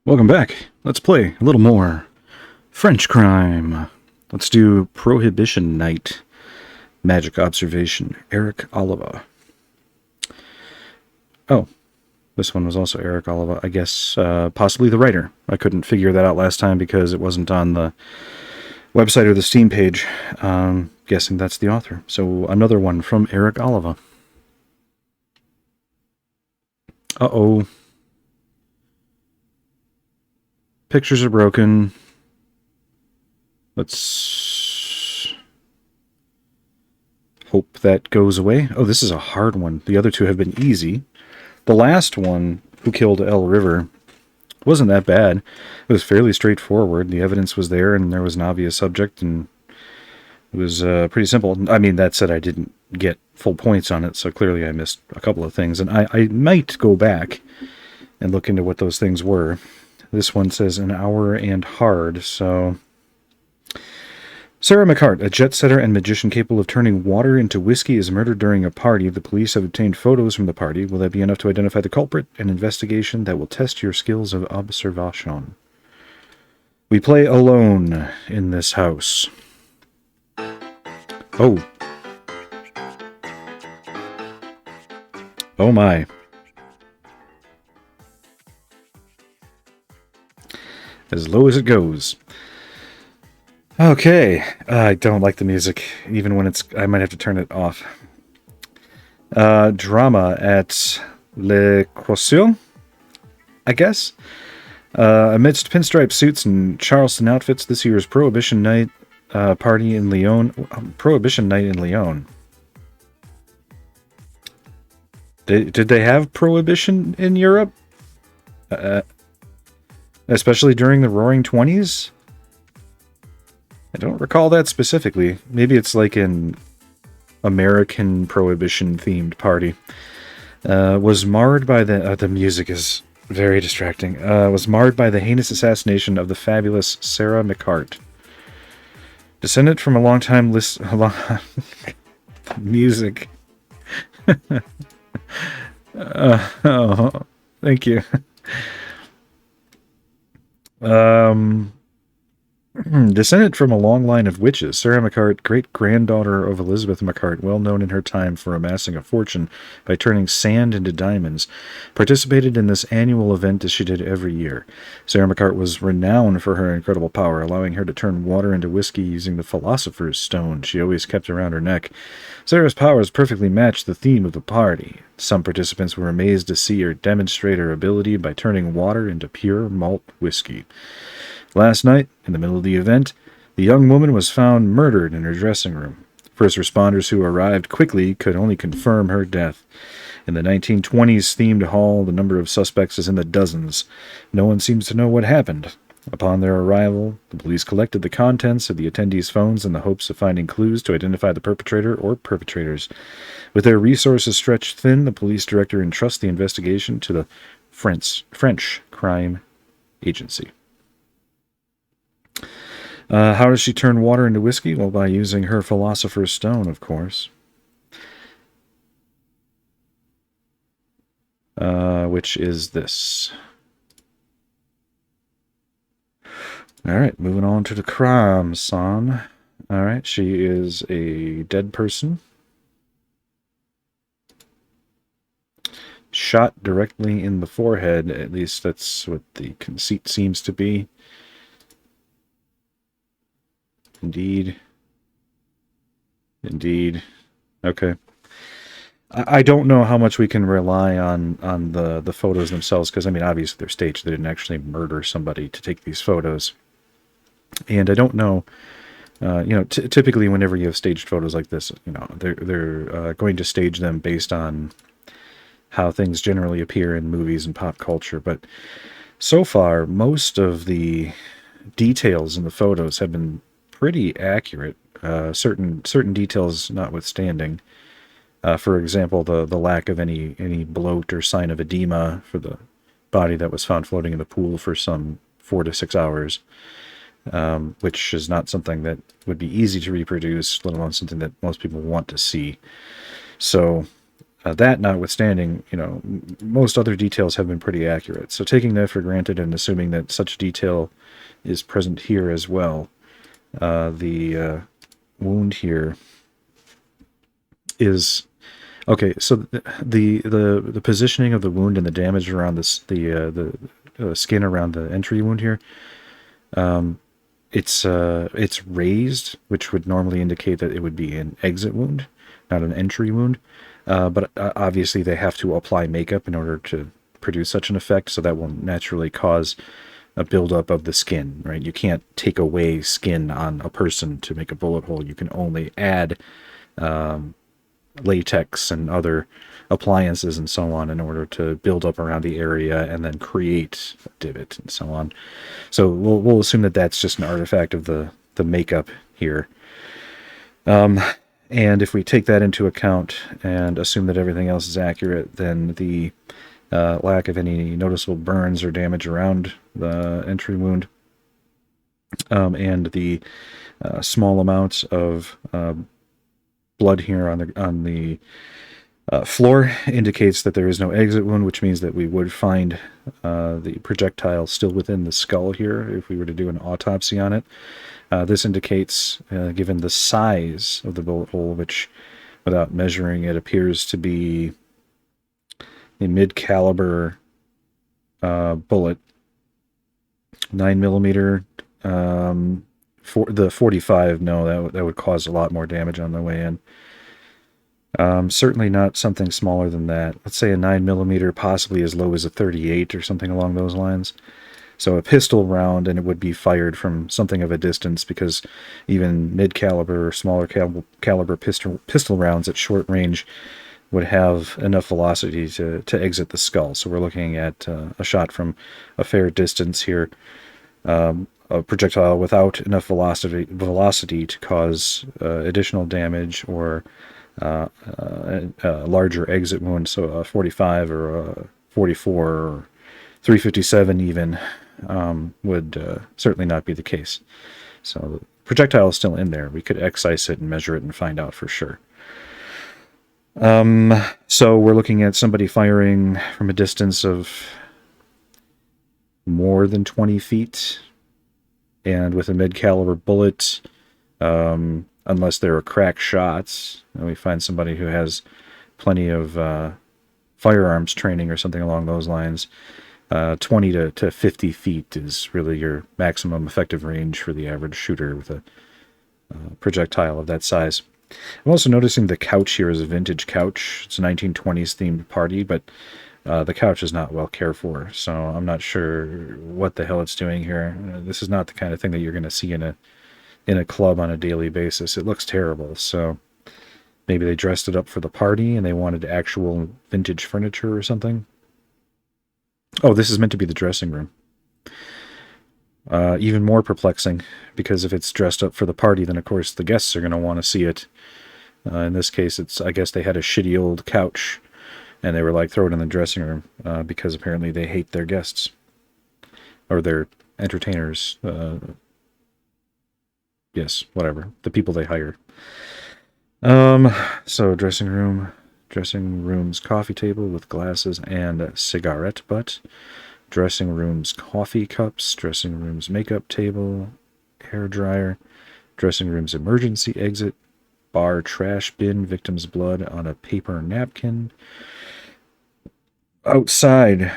Welcome back. Let's play a little more French crime. Let's do Prohibition Night. Magic observation. Eric Oliva. Oh, this one was also Eric Oliva. I guess possibly the writer. I couldn't figure that out last time because it wasn't on the website or the Steam page. Guessing that's the author. So another one from Eric Oliva. Uh-oh. Pictures are broken. Let's hope that goes away. Oh, this is a hard one. The other two have been easy. The last one, Who Killed El River, wasn't that bad. It was fairly straightforward. The evidence was there, and there was an obvious subject, and it was pretty simple. I mean, that said, I didn't get full points on it, so clearly I missed a couple of things. And I might go back and look into what those things were. This one says an hour and hard, so... Sarah McHeart, a jet setter and magician capable of turning water into whiskey, is murdered during a party. The police have obtained photos from the party. Will that be enough to identify the culprit? An investigation that will test your skills of observation. We play alone in this house. Oh. Oh my. As low as it goes. Okay, I don't like the music, even when it's... I might have to turn it off. Drama at Le Croisillon, I guess? Amidst pinstripe suits and Charleston outfits, this year's Prohibition Night party in Lyon... Prohibition Night in Lyon. Did they have Prohibition in Europe? Especially during the Roaring '20s? I don't recall that specifically. Maybe it's like an American Prohibition-themed party. Was marred by the music is very distracting. Was marred by the heinous assassination of the fabulous Sarah McHeart. Descendant from a long-time list... music. Oh, thank you. Descendant from a long line of witches, Sarah McHeart, great-granddaughter of Elizabeth McHeart, well known in her time for amassing a fortune by turning sand into diamonds, participated in this annual event as she did every year. Sarah McHeart was renowned for her incredible power, allowing her to turn water into whiskey using the Philosopher's Stone she always kept around her neck. Sarah's powers perfectly matched the theme of the party. Some participants were amazed to see her demonstrate her ability by turning water into pure malt whiskey. Last night, in the middle of the event, the young woman was found murdered in her dressing room. First responders who arrived quickly could only confirm her death. In the 1920s themed hall, the number of suspects is in the dozens. No one seems to know what happened. Upon their arrival, the police collected the contents of the attendees' phones in the hopes of finding clues to identify the perpetrator or perpetrators. With their resources stretched thin, the police director entrusts the investigation to the French Crime Agency. How does she turn water into whiskey? Well, by using her Philosopher's Stone, of course. Which is this. Alright, moving on to the crime scene. Alright, she is a dead person. Shot directly in the forehead, at least that's what the conceit seems to be. Indeed. Okay. I don't know how much we can rely on the photos themselves, because, I mean, obviously they're staged. They didn't actually murder somebody to take these photos. And I don't know, typically whenever you have staged photos like this, they're going to stage them based on how things generally appear in movies and pop culture. But so far, most of the details in the photos have been pretty accurate, certain details notwithstanding. For example, the lack of any bloat or sign of edema for the body that was found floating in the pool for some 4 to 6 hours, which is not something that would be easy to reproduce, let alone something that most people want to see. So That notwithstanding, most other details have been pretty accurate. So taking that for granted and assuming that such detail is present here as well, the wound here is okay. So the positioning of the wound and the damage around the skin around the entry wound here, it's raised, which would normally indicate that it would be an exit wound, not an entry wound. But obviously they have to apply makeup in order to produce such an effect, so that will naturally cause a buildup of the skin, right? You can't take away skin on a person to make a bullet hole. You can only add latex and other appliances and so on in order to build up around the area and then create a divot and so on. So we'll assume that that's just an artifact of the makeup here. And if we take that into account and assume that everything else is accurate, then the lack of any noticeable burns or damage around the entry wound, and the small amount of blood here on the floor indicates that there is no exit wound, which means that we would find the projectile still within the skull here if we were to do an autopsy on it. This indicates, given the size of the bullet hole, which without measuring it appears to be a mid-caliber bullet, 9mm. For the 45, no, that would cause a lot more damage on the way in. Certainly not something smaller than that. Let's say a 9mm, possibly as low as a 38 or something along those lines. So a pistol round, and it would be fired from something of a distance, because even mid-caliber or smaller caliber pistol rounds at short range would have enough velocity to exit the skull. So we're looking at a shot from a fair distance here. A projectile without enough velocity to cause additional damage or a larger exit wound, so a 45 or a 44 or 357 even, would certainly not be the case. So the projectile is still in there. We could excise it and measure it and find out for sure. So we're looking at somebody firing from a distance of more than 20 feet, and with a mid-caliber bullet, unless there are crack shots, and we find somebody who has plenty of firearms training or something along those lines, 20 to 50 feet is really your maximum effective range for the average shooter with a projectile of that size. I'm also noticing the couch here is a vintage couch. It's a 1920s themed party, but the couch is not well cared for, so I'm not sure what the hell it's doing here. This is not the kind of thing that you're going to see in a club on a daily basis. It looks terrible, so maybe they dressed it up for the party and they wanted actual vintage furniture or something. Oh, this is meant to be the dressing room. Even more perplexing, because if it's dressed up for the party, then of course the guests are going to want to see it. In this case, I guess they had a shitty old couch, and they were like, throw it in the dressing room, because apparently they hate their guests. Or their entertainers. Yes, whatever. The people they hire. So dressing room's coffee table with glasses and a cigarette butt. Dressing room's coffee cups, dressing room's makeup table, hair dryer, dressing room's emergency exit, bar trash bin, victim's blood on a paper napkin. Outside.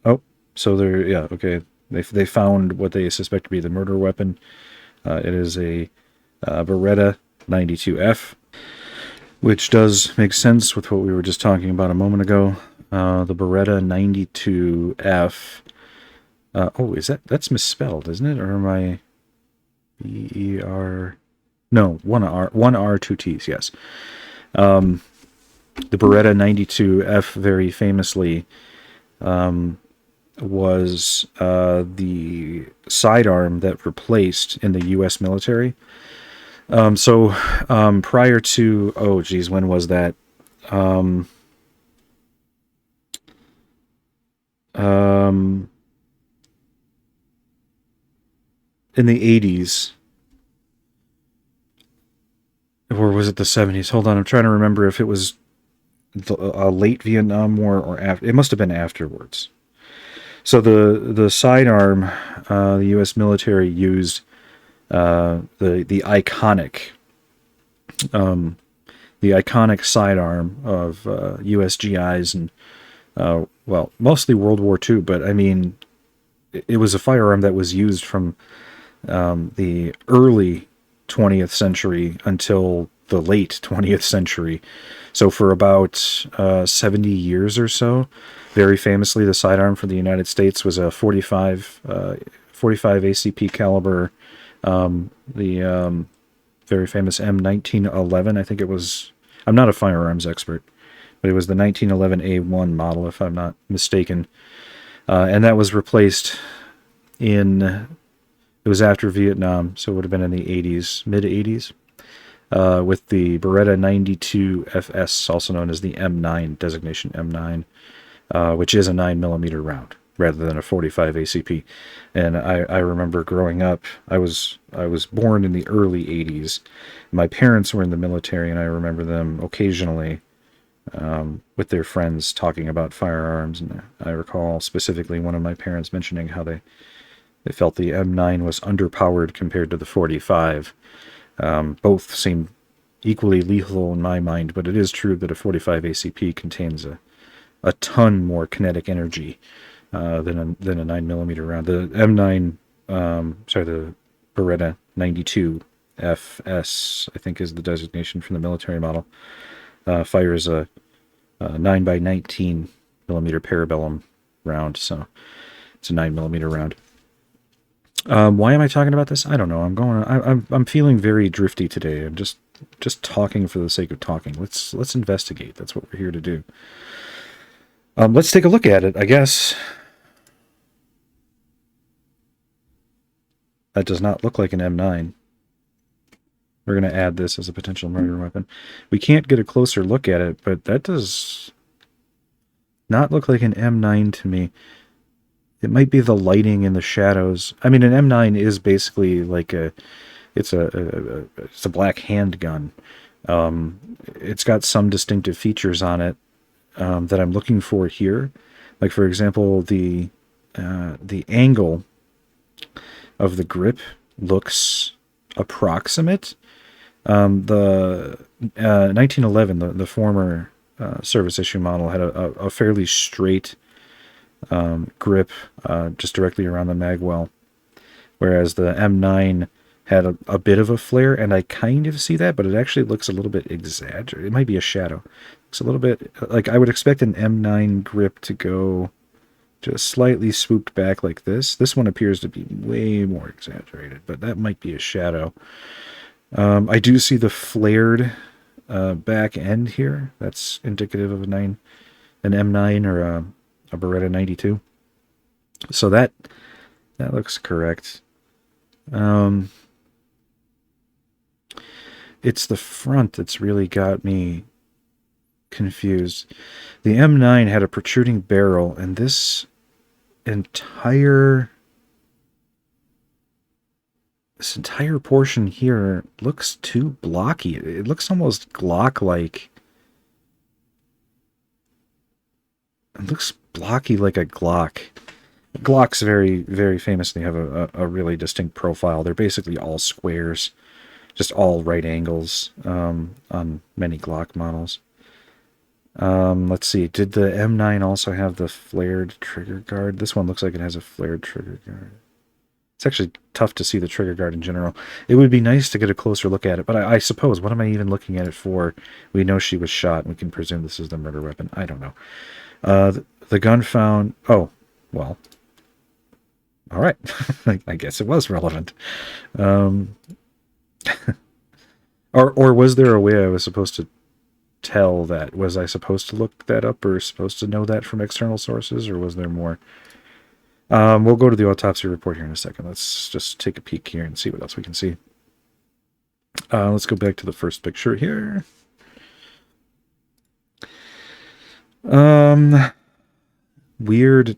Oh, so they're, yeah, okay. They found what they suspect to be the murder weapon. It is a Beretta 92F, which does make sense with what we were just talking about a moment ago. The Beretta 92F. Oh, that's misspelled, isn't it? Or am I B-E-R? No, one R, two T's, yes. The Beretta 92F very famously was the sidearm that replaced in the U.S. military. So prior to, oh geez, when was that? In the 80s, or was it the 70s? Hold on, I'm trying to remember if it was late Vietnam War or after. It must have been afterwards. So the sidearm, the U.S. military used the iconic sidearm of USGIs and well, mostly World War II. But I mean, it was a firearm that was used from the early 20th century until the late 20th century. So for about 70 years or so, very famously, the sidearm for the United States was a 45 ACP caliber, the very famous M1911. I think it was. I'm not a firearms expert, but it was the 1911A1 model, if I'm not mistaken. And that was replaced in. It was after Vietnam, so it would have been in the 80s, mid 80s, with the Beretta 92 FS, also known as the M9, designation M9, which is a 9mm round rather than a 45 ACP. And I remember growing up, I was born in the early 80s. My parents were in the military, and I remember them occasionally with their friends talking about firearms. And I recall specifically one of my parents mentioning how they felt the M9 was underpowered compared to the 45. Both seem equally lethal in my mind, but it is true that a 45 ACP contains a ton more kinetic energy than a 9mm round. The M9, the Beretta 92 FS, I think is the designation from the military model, fires a 9x19 millimeter parabellum round, so it's a 9mm round. Why am I talking about this? I don't know. I'm feeling very drifty today. I'm just talking for the sake of talking. Let's investigate. That's what we're here to do. Let's take a look at it, I guess. That does not look like an M9. We're going to add this as a potential murder weapon. We can't get a closer look at it, but that does not look like an M9 to me. It might be the lighting and the shadows. I mean, an M9 is basically like it's a black handgun. It's got some distinctive features on it that I'm looking for here. Like, for example, the angle of the grip looks approximate. The 1911, the former service issue model, had a fairly straight grip just directly around the magwell, whereas the M9 had a bit of a flare, and I kind of see that, but it actually looks a little bit exaggerated. It might be a shadow. It's a little bit like I would expect an M9 grip to go just slightly swooped back like this. This one appears to be way more exaggerated, but that might be a shadow. I do see the flared back end here. That's indicative of an M9 or a Beretta 92. So that looks correct. It's the front that's really got me confused. The M9 had a protruding barrel, and this entire portion here looks too blocky. It looks almost Glock-like. It looks blocky like a Glock. Glocks very, very famously have a really distinct profile. They're basically all squares, just all right angles on many Glock models. Let's see. Did the M9 also have the flared trigger guard? This one looks like it has a flared trigger guard. It's actually tough to see the trigger guard in general. It would be nice to get a closer look at it, but I suppose, what am I even looking at it for? We know she was shot, and we can presume this is the murder weapon. I don't know. The gun found... Oh, well. All right. I guess it was relevant. Or was there a way I was supposed to tell that? Was I supposed to look that up or supposed to know that from external sources, or was there more? We'll go to the autopsy report here in a second. Let's just take a peek here and see what else we can see. Let's go back to the first picture here. Weird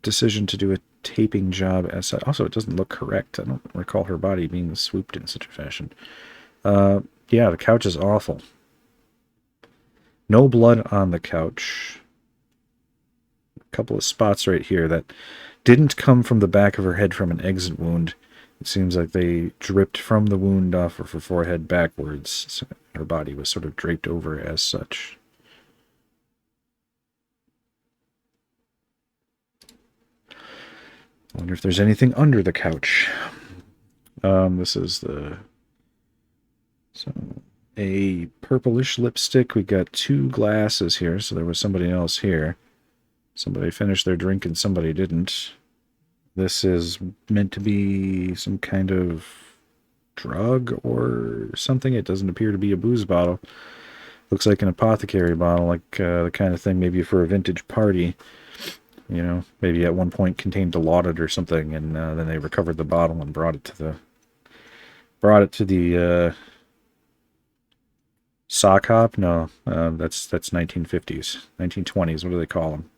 decision to do a taping job as also, it doesn't look correct. I don't recall her body being swooped in such a fashion. Yeah, the couch is awful. No blood on the couch. A couple of spots right here that didn't come from the back of her head from an exit wound. It seems like they dripped from the wound off of her forehead backwards. So her body was sort of draped over as such. I wonder if there's anything under the couch. This is the... So, a purplish lipstick. We got 2 glasses here, so there was somebody else here. Somebody finished their drink and somebody didn't. This is meant to be some kind of drug or something. It doesn't appear to be a booze bottle. Looks like an apothecary bottle, like the kind of thing maybe for a vintage party. You know, maybe at one point contained Dilaudid or something, and then they recovered the bottle and brought it to the sock hop. No, that's 1950s, 1920s. What do they call them?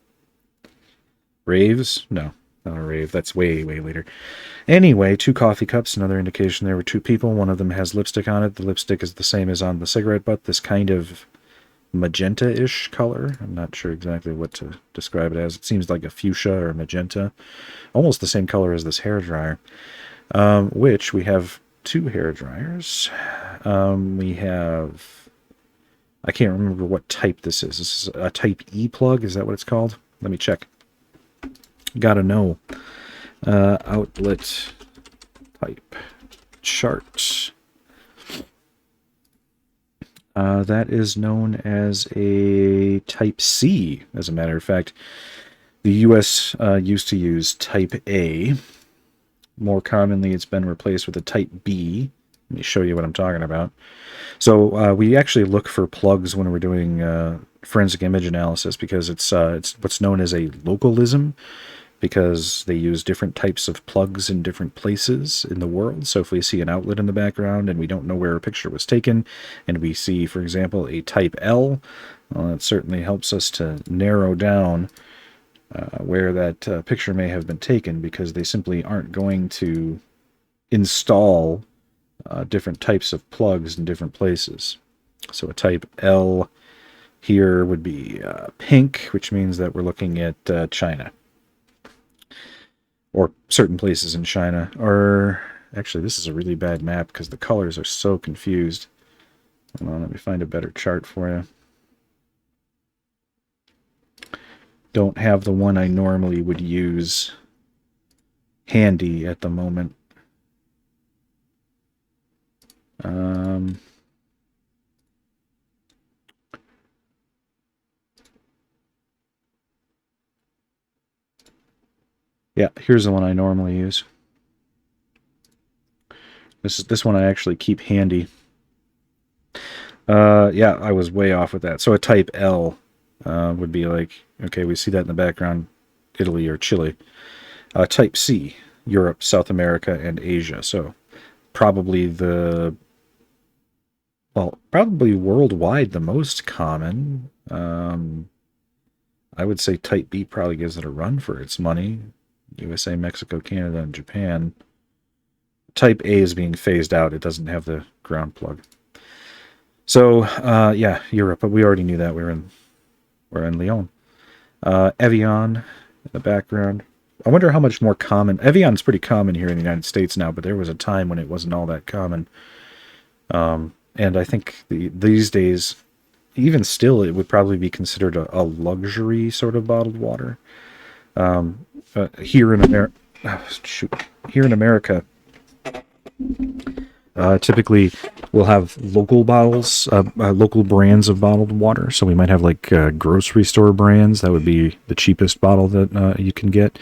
Raves? No, not a rave. That's way later. Anyway, 2 coffee cups. Another indication there were 2 people. One of them has lipstick on it. The lipstick is the same as on the cigarette butt. This kind of magenta-ish color. I'm not sure exactly what to describe it as. It seems like a fuchsia or magenta. Almost the same color as this hairdryer. Which we have 2 hair dryers. We have... I can't remember what type this is. This is a type E plug. Is that what it's called? Let me check. Gotta know. Outlet type chart. That is known as a Type C, as a matter of fact. The U.S. Used to use Type A. More commonly, it's been replaced with a Type B. Let me show you what I'm talking about. So we actually look for plugs when we're doing forensic image analysis because it's what's known as a localism, because they use different types of plugs in different places in the world. So if we see an outlet in the background and we don't know where a picture was taken, and we see, for example, a type L, well, that certainly helps us to narrow down where that picture may have been taken, because they simply aren't going to install different types of plugs in different places. So a type L here would be pink, which means that we're looking at China. Or certain places in China. Or, actually, this is a really bad map because the colors are so confused. Hold on, let me find a better chart for you. Don't have the one I normally would use handy at the moment. Yeah, here's the one I normally use. This one I actually keep handy. Yeah, I was way off with that. So a type L would be like, okay, we see that in the background, Italy or Chile. Type C, Europe, South America, and Asia. So probably probably worldwide the most common. I would say type B probably gives it a run for its money. USA, Mexico, Canada, and Japan. Type A is being phased out. It doesn't have the ground plug. So, yeah, Europe, but we already knew that. We're in Lyon. Evian in the background. I wonder how much more common... Evian's pretty common here in the United States now, but there was a time when it wasn't all that common. And I think these days, even still, it would probably be considered a luxury sort of bottled water. Here in America, typically we'll have local bottles, local brands of bottled water. So we might have like grocery store brands. That would be the cheapest bottle that you can get.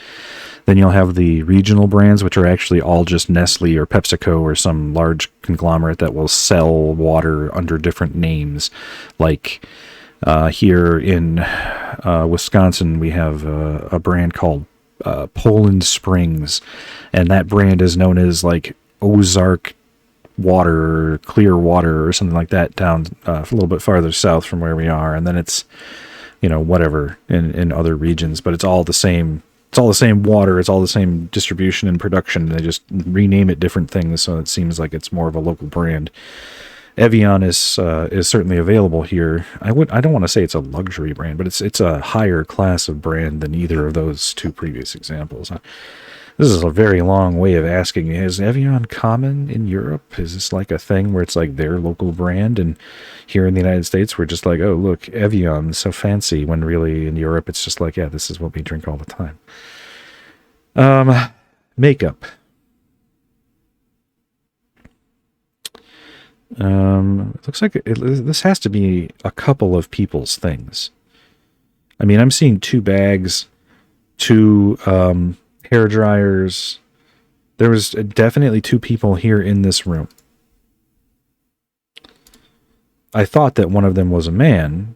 Then you'll have the regional brands, which are actually all just Nestle or PepsiCo or some large conglomerate that will sell water under different names. Like here in Wisconsin, we have a brand called Poland Springs, and that brand is known as like Ozark water, clear water, or something like that down a little bit farther south from where we are. And then it's, whatever in other regions, but it's all the same. It's all the same water. It's all the same distribution and production. They just rename it different things, so it seems like it's more of a local brand. Evian is certainly available here. I don't want to say it's a luxury brand, but it's a higher class of brand than either of those two previous examples. This is a very long way of asking, is Evian common in Europe? Is this like a thing where it's like their local brand? And here in the United States, we're just like, oh, look, Evian, so fancy, when really in Europe, it's just like, yeah, this is what we drink all the time. Makeup. It looks like this has to be a couple of people's things. I mean, I'm seeing 2 bags, 2 hair dryers. There was definitely 2 people here in this room. I thought that one of them was a man,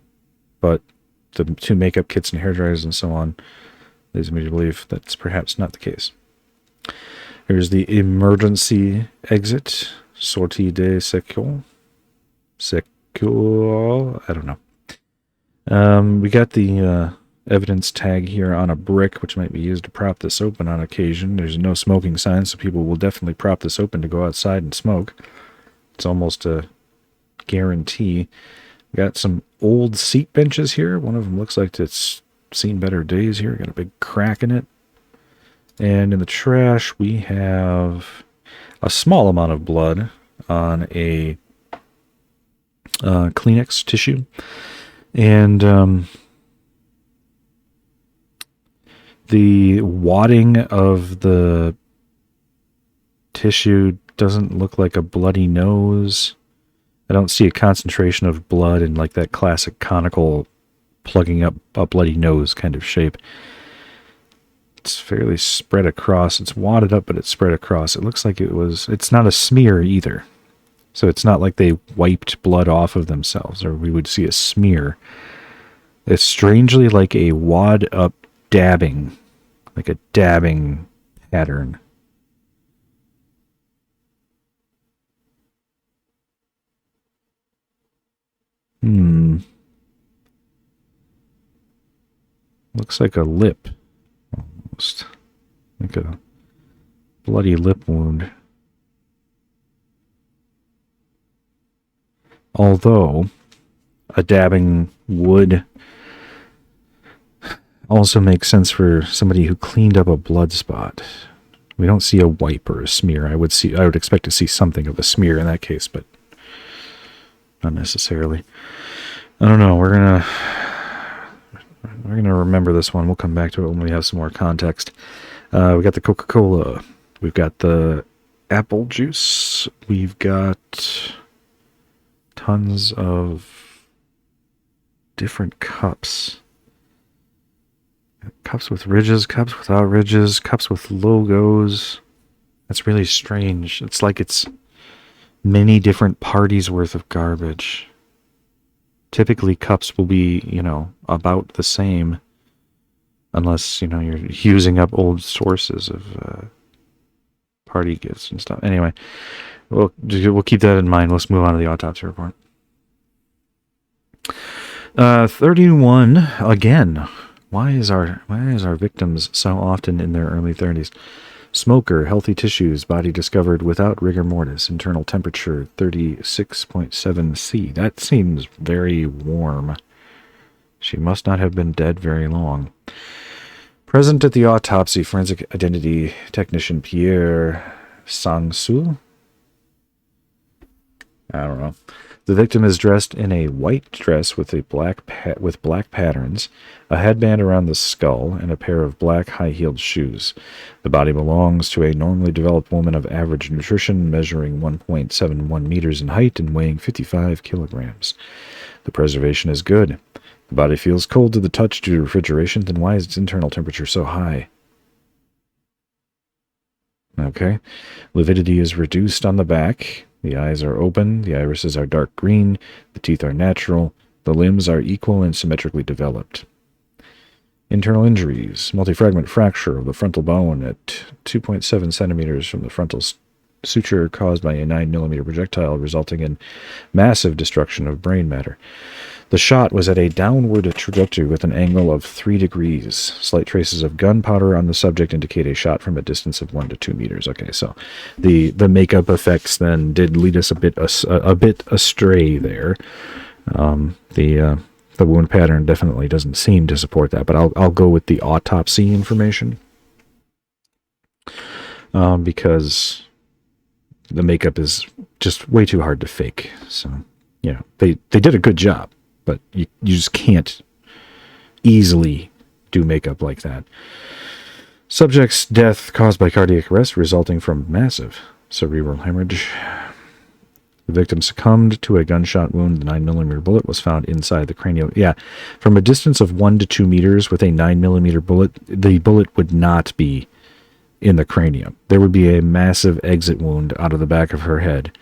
but the 2 makeup kits and hair dryers and so on leads me to believe that's perhaps not the case. Here's the emergency exit. Sortie de secours. I don't know. We got the evidence tag here on a brick, which might be used to prop this open on occasion. There's no smoking sign, so people will definitely prop this open to go outside and smoke. It's almost a guarantee. We got some old seat benches here. One of them looks like it's seen better days here. Got a big crack in it. And in the trash, we have a small amount of blood on a Kleenex tissue. And the wadding of the tissue doesn't look like a bloody nose. I don't see a concentration of blood in like that classic conical plugging up a bloody nose kind of shape. It's fairly spread across. It's wadded up, but it's spread across. It looks like it's not a smear either. So it's not like they wiped blood off of themselves, or we would see a smear. It's strangely like a wad up dabbing, like a dabbing pattern. Looks like a lip. Almost like a bloody lip wound. Although a dabbing would also make sense for somebody who cleaned up a blood spot. We don't see a wipe or a smear. I would expect to see something of a smear in that case, but not necessarily. I don't know. We're gonna remember this one. We'll come back to it when we have some more context. We got the Coca-Cola. We've got the apple juice. We've got tons of different cups. Cups with ridges, cups without ridges, cups with logos. That's really strange. It's like it's many different parties worth of garbage. Typically, cups will be, about the same, unless, you're using up old sources of party gifts and stuff. Anyway, we'll keep that in mind. Let's move on to the autopsy report. 31 again. Why is our victims so often in their early 30s? Smoker, healthy tissues, body discovered without rigor mortis, internal temperature 36.7 C. That seems very warm. She must not have been dead very long. Present at the autopsy, forensic identity technician Pierre Sangsul. I don't know. The victim is dressed in a white dress with black patterns, a headband around the skull, and a pair of black high-heeled shoes. The body belongs to a normally developed woman of average nutrition, measuring 1.71 meters in height and weighing 55 kilograms. The preservation is good. The body feels cold to the touch due to refrigeration. Then why is its internal temperature so high? Okay. Lividity is reduced on the back. The eyes are open, the irises are dark green, the teeth are natural, the limbs are equal and symmetrically developed. Internal injuries: multi-fragment fracture of the frontal bone at 2.7 centimeters from the frontal suture caused by a 9mm projectile, resulting in massive destruction of brain matter. The shot was at a downward trajectory with an angle of 3 degrees. Slight traces of gunpowder on the subject indicate a shot from a distance of 1 to 2 meters. Okay, so the makeup effects then did lead us a bit astray there. The wound pattern definitely doesn't seem to support that, but I'll go with the autopsy information because the makeup is just way too hard to fake. So yeah, they did a good job. But you just can't easily do makeup like that. Subject's death caused by cardiac arrest resulting from massive cerebral hemorrhage. The victim succumbed to a gunshot wound. The 9mm bullet was found inside the cranial. Yeah, from a distance of 1 to 2 meters with a 9mm bullet, the bullet would not be in the cranium. There would be a massive exit wound out of the back of her head,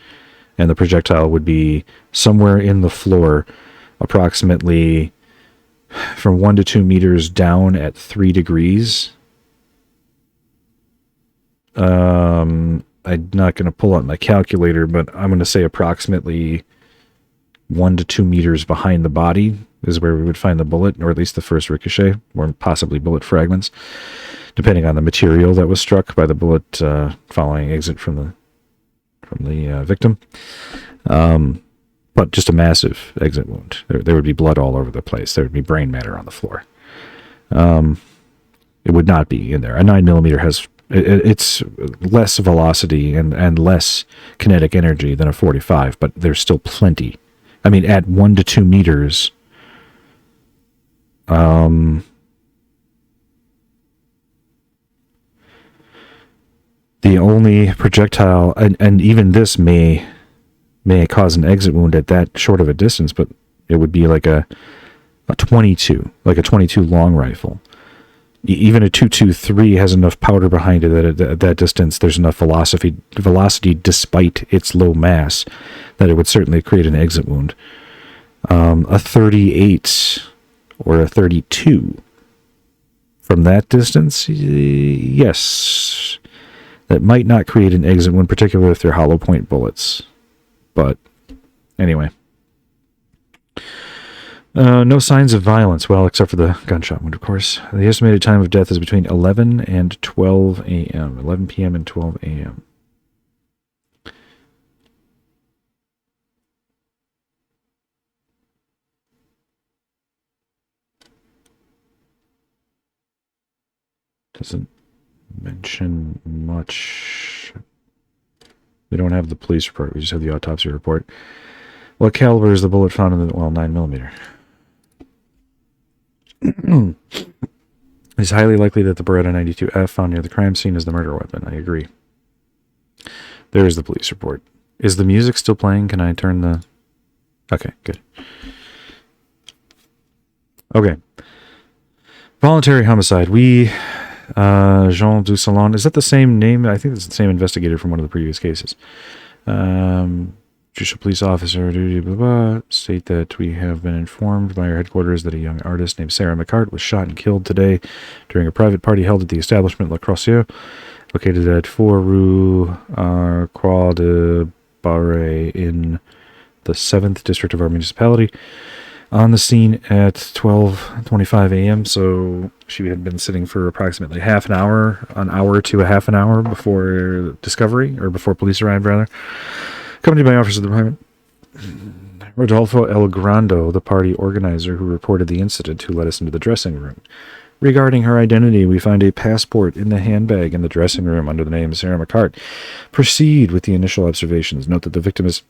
and the projectile would be somewhere in the floor, approximately from 1 to 2 meters down at 3 degrees. I'm not going to pull out my calculator, but I'm going to say approximately 1 to 2 meters behind the body is where we would find the bullet, or at least the first ricochet, or possibly bullet fragments, depending on the material that was struck by the bullet following exit from the victim. But just a massive exit wound. There would be blood all over the place. There would be brain matter on the floor. It would not be in there. A 9mm has it's less velocity and less kinetic energy than a 45, but there's still plenty. I mean, at 1 to 2 meters, the only projectile, and even this may cause an exit wound at that short of a distance, but it would be like a 22, like a 22 long rifle. Even a 223 has enough powder behind it that at that distance there's enough velocity despite its low mass that it would certainly create an exit wound. A 38 or a 32 from that distance, yes, that might not create an exit wound, particularly if they're hollow point bullets. But anyway, no signs of violence. Well, except for the gunshot wound, of course. The estimated time of death is between 11 and 12 a.m. 11 p.m. and 12 a.m. Doesn't mention much. We don't have the police report. We just have the autopsy report. What caliber is the bullet found in the, 9mm? It's highly likely that the Beretta 92F found near the crime scene is the murder weapon. I agree. There is the police report. Is the music still playing? Can I turn the... Okay, good. Okay. Voluntary homicide. Jean Dussalon. Is that the same name? I think it's the same investigator from one of the previous cases. Judicial police officer, blah, blah, state that we have been informed by our headquarters that a young artist named Sarah McHeart was shot and killed today during a private party held at the establishment La Croisière, located at 4 Rue Croix de Barre in the 7th district of our municipality. On the scene at 12:25 a.m., so she had been sitting for approximately an hour to a half an hour before discovery, or before police arrived, rather. Accompanied by officers of the department, Rodolfo El Grando, the party organizer who reported the incident, who led us into the dressing room. Regarding her identity, we find a passport in the handbag in the dressing room under the name Sarah McHeart. Proceed with the initial observations. Note that the victim is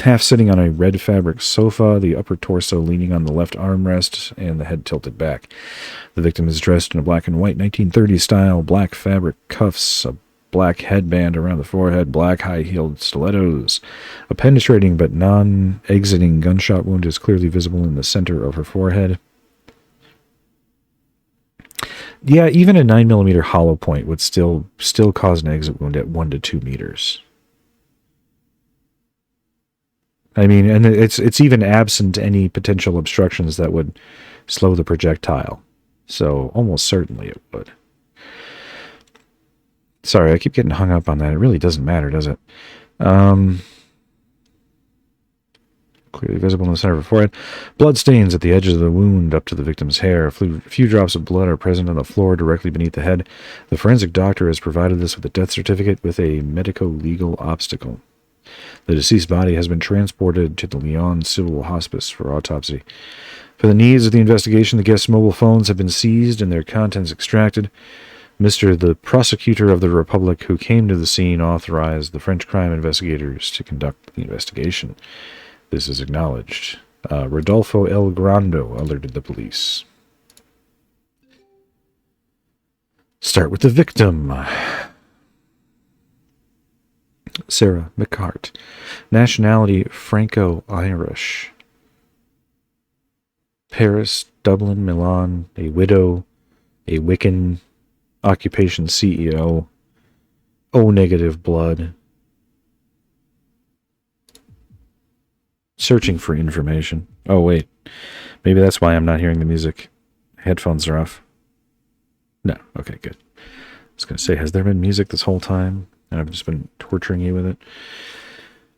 half sitting on a red fabric sofa, the upper torso leaning on the left armrest, and the head tilted back. The victim is dressed in a black and white 1930s style, black fabric cuffs, a black headband around the forehead, black high-heeled stilettos. A penetrating but non-exiting gunshot wound is clearly visible in the center of her forehead. Yeah, even a 9mm hollow point would still cause an exit wound at 1 to 2 meters. I mean, and it's even absent any potential obstructions that would slow the projectile. So almost certainly it would. Sorry, I keep getting hung up on that. It really doesn't matter, does it? clearly visible in the center of her forehead. Blood stains at the edges of the wound up to the victim's hair. A few drops of blood are present on the floor directly beneath the head. The forensic doctor has provided us with a death certificate with a medico-legal obstacle. The deceased body has been transported to the Lyon Civil Hospice for autopsy. For the needs of the investigation, the guests' mobile phones have been seized and their contents extracted. Mr. the Prosecutor of the Republic, who came to the scene, authorized the French crime investigators to conduct the investigation. This is acknowledged. Rodolfo El Grando alerted the police. Start with the victim. Sarah McHeart. Nationality Franco-Irish. Paris, Dublin, Milan. A widow. A Wiccan. Occupation CEO. O negative blood. Searching for information. Oh, wait. Maybe that's why I'm not hearing the music. Headphones are off. No. Okay, good. I was going to say, has there been music this whole time? And I've just been torturing you with it.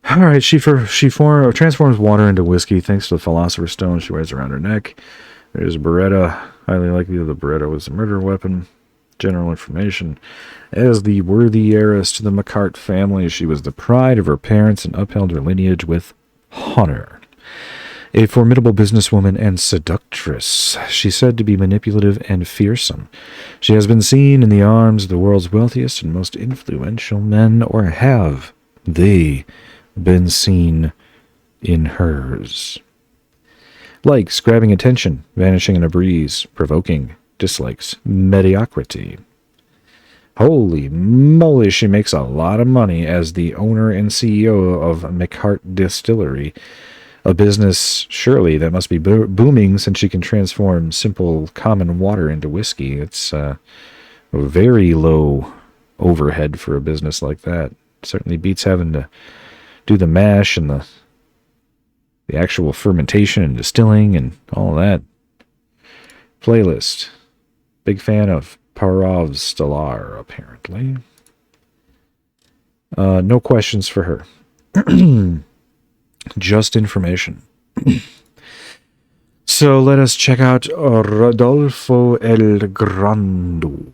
All right, she transforms water into whiskey thanks to the Philosopher's Stone she wears around her neck. There's a Beretta. Highly likely that the Beretta was a murder weapon. General information. As the worthy heiress to the McHeart family, she was the pride of her parents and upheld her lineage with honor. A formidable businesswoman and seductress, she's said to be manipulative and fearsome. She has been seen in the arms of the world's wealthiest and most influential men, or have they been seen in hers? Likes, grabbing attention, vanishing in a breeze, provoking. Dislikes, mediocrity. Holy moly, she makes a lot of money as the owner and CEO of McHeart Distillery, a business, surely, that must be booming since she can transform simple common water into whiskey. It's a very low overhead for a business like that. Certainly beats having to do the mash and the actual fermentation and distilling and all that. Playlist. Big fan of Parov Stellar, apparently. No questions for her. Just information. So let us check out Rodolfo El Grando.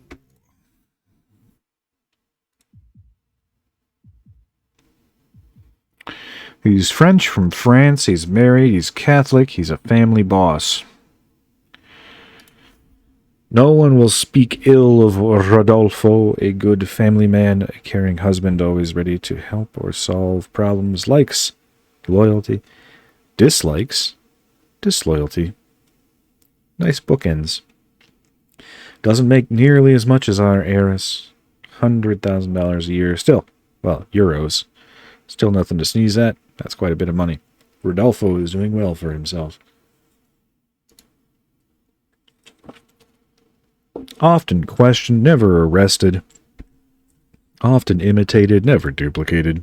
He's French from France. He's married. He's Catholic. He's a family boss. No one will speak ill of Rodolfo, a good family man, a caring husband, always ready to help or solve problems. Likes, loyalty. Dislikes, disloyalty. Nice bookends. Doesn't make nearly as much as our heiress. $100,000 a year. Still, well, euros. Still nothing to sneeze at. That's quite a bit of money. Rodolfo is doing well for himself. Often questioned, never arrested. Often imitated, never duplicated.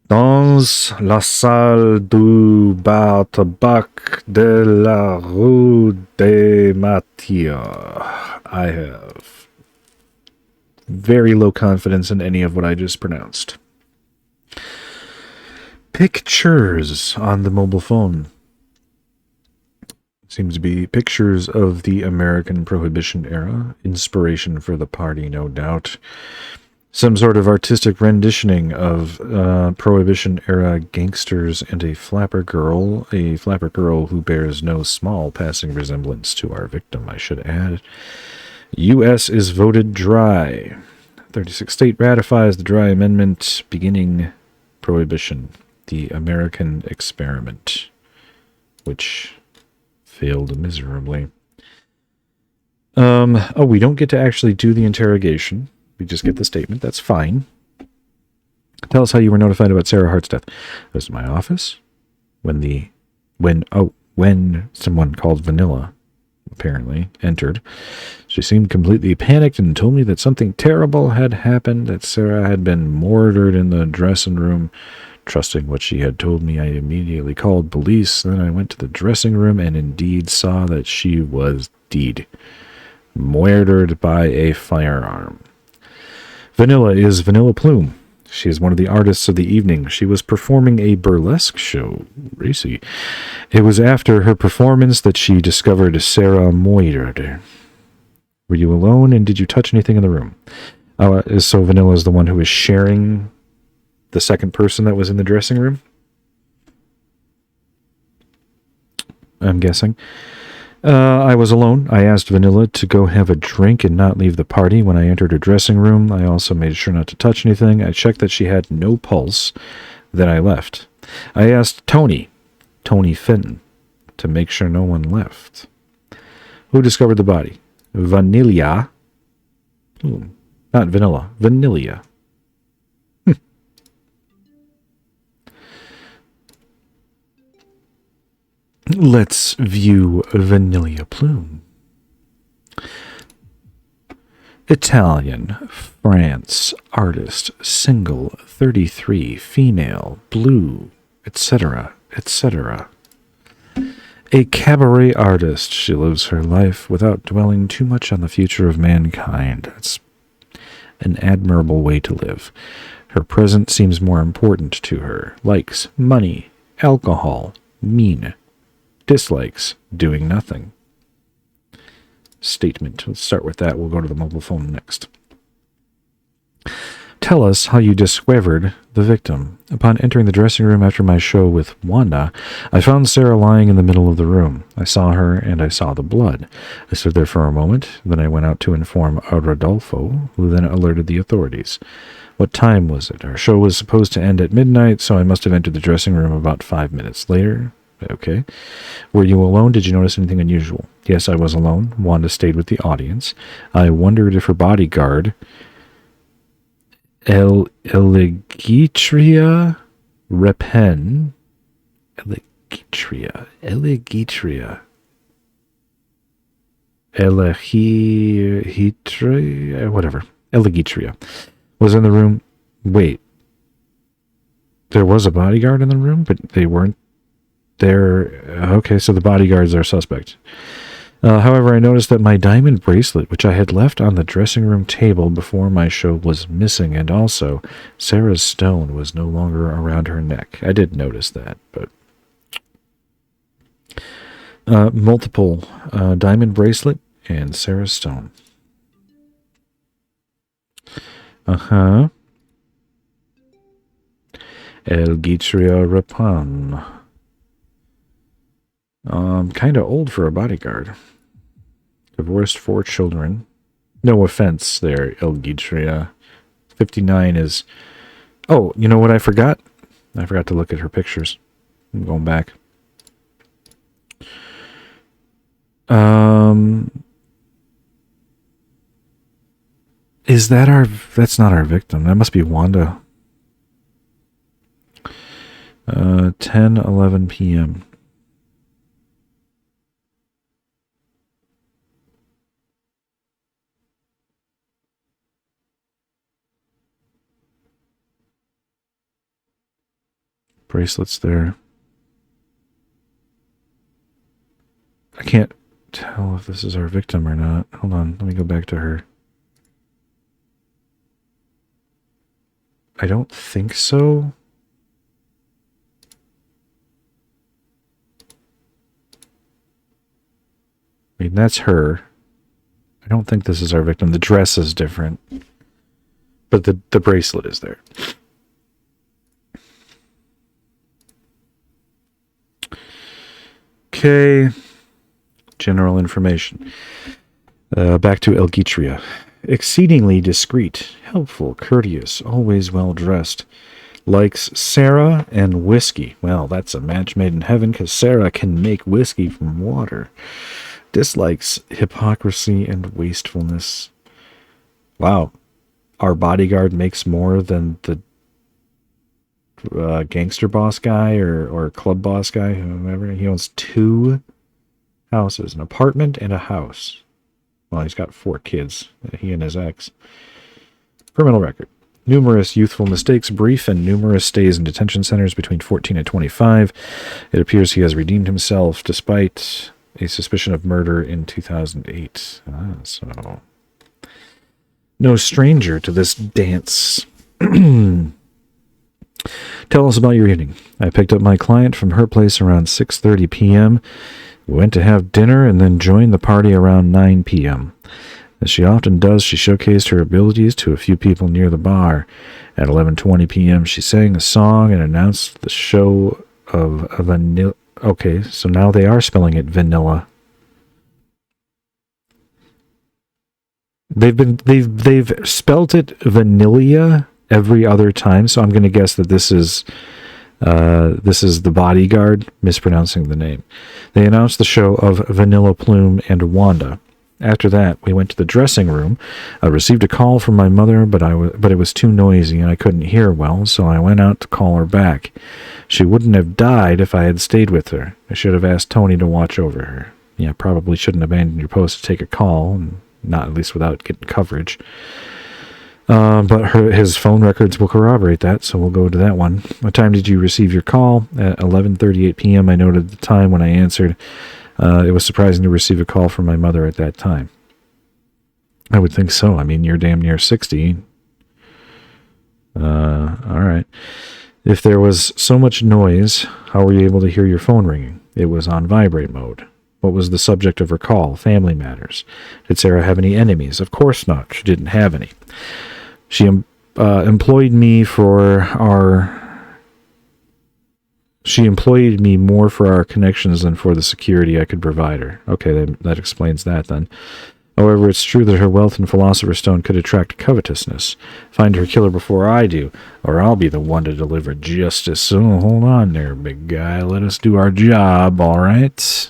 Dans la salle du bar tabac de la rue des Martyrs. I have very low confidence in any of what I just pronounced. Pictures on the mobile phone. Seems to be pictures of the American Prohibition era. Inspiration for the party, no doubt. Some sort of artistic renditioning of Prohibition-era gangsters and a flapper girl who bears no small passing resemblance to our victim, I should add. U.S. is voted dry. 36th state ratifies the dry amendment beginning Prohibition, the American experiment, which failed miserably. We don't get to actually do the interrogation. We just get the statement. That's fine. Tell us how you were notified about Sarah Hart's death. This is my office. When someone called Vanilla, apparently, entered, she seemed completely panicked and told me that something terrible had happened, that Sarah had been murdered in the dressing room. Trusting what she had told me, I immediately called police. Then I went to the dressing room and indeed saw that she was dead, murdered by a firearm. Vanilla is Vanilla Plume. She is one of the artists of the evening. She was performing a burlesque show. Racy. It was after her performance that she discovered Sarah Moyer. Were you alone, and did you touch anything in the room? So Vanilla is the one who was sharing the second person that was in the dressing room? I'm guessing. I was alone. I asked Vanilla to go have a drink and not leave the party. When I entered her dressing room, I also made sure not to touch anything. I checked that she had no pulse. Then I left. I asked Tony Fenton, to make sure no one left. Who discovered the body? Vanilla. Not Vanilla. Vanilla. Let's view Vanilla Plume. Italian, France, artist, single, 33, female, blue, etc., etc. A cabaret artist, she lives her life without dwelling too much on the future of mankind. That's an admirable way to live. Her present seems more important to her. Likes, money, alcohol, mean. Dislikes, doing nothing. Statement. Let's start with that. We'll go to the mobile phone next. Tell us how you discovered the victim. Upon entering the dressing room after my show with Wanda, I found Sarah lying in the middle of the room. I saw her and I saw the blood. I stood there for a moment, then I went out to inform Rodolfo, who then alerted the authorities. What time was it? Our show was supposed to end at midnight, so I must have entered the dressing room about 5 minutes later. Okay. Were you alone? Did you notice anything unusual? Yes, I was alone. Wanda stayed with the audience. I wondered if her bodyguard, Eligitria Repen, Eligitria, whatever, Eligitria, was in the room. Wait, there was a bodyguard in the room, but they weren't there. Okay, so the bodyguards are suspect. However, I noticed that my diamond bracelet, which I had left on the dressing room table before my show, was missing, and also Sarah's stone was no longer around her neck. I did notice that, but multiple diamond bracelet and Sarah's stone. El Gitria Rapan. Kind of old for a bodyguard. Divorced, 4 children. No offense there, El Gitria. 59 is... Oh, you know what I forgot? I forgot to look at her pictures. I'm going back. Is that our... That's not our victim. That must be Wanda. 10:11 p.m. Bracelets there. I can't tell if this is our victim or not. Hold on, let me go back to her. I don't think so. I mean, that's her. I don't think this is our victim. The dress is different. But the bracelet is there. Okay. General information. Back to El Gitria. Exceedingly discreet, helpful, courteous, always well dressed. Likes Sarah and whiskey. Well, that's a match made in heaven, because Sarah can make whiskey from water. Dislikes hypocrisy and wastefulness. Wow. Our bodyguard makes more than the gangster boss guy or club boss guy, whoever. He owns 2 houses, an apartment and a house. Well, he's got 4 kids, he and his ex. Criminal record. Numerous youthful mistakes, brief and numerous stays in detention centers between 14 and 25. It appears he has redeemed himself despite a suspicion of murder in 2008. So, no stranger to this dance. Tell us about your evening. I picked up my client from her place around 6:30 p.m. We went to have dinner and then joined the party around 9 p.m. As she often does, she showcased her abilities to a few people near the bar. At 11:20 p.m., she sang a song and announced the show of vanilla. Okay, so now they are spelling it vanilla. They've spelt it vanilla every other time, so I'm going to guess that this is the bodyguard mispronouncing the name. They announced the show of Vanilla Plume and Wanda. After that, we went to the dressing room. I received a call from my mother, but it was too noisy and I couldn't hear well, so I went out to call her back. She wouldn't have died if I had stayed with her. I should have asked Tony to watch over her. Yeah, probably shouldn't abandon your post to take a call, and not at least without getting coverage. But his phone records will corroborate that, so we'll go to that one. What time did you receive your call? At 11:38 p.m. I noted the time when I answered. It was surprising to receive a call from my mother at that time. I would think so. I mean, you're damn near 60. All right. If there was so much noise, how were you able to hear your phone ringing? It was on vibrate mode. What was the subject of her call? Family matters. Did Sarah have any enemies? Of course not. She didn't have any. She employed me more for our connections than for the security I could provide her. Okay, that explains that then. However, it's true that her wealth and Philosopher's Stone could attract covetousness. Find her killer before I do, or I'll be the one to deliver justice. So hold on there, big guy. Let us do our job, all right?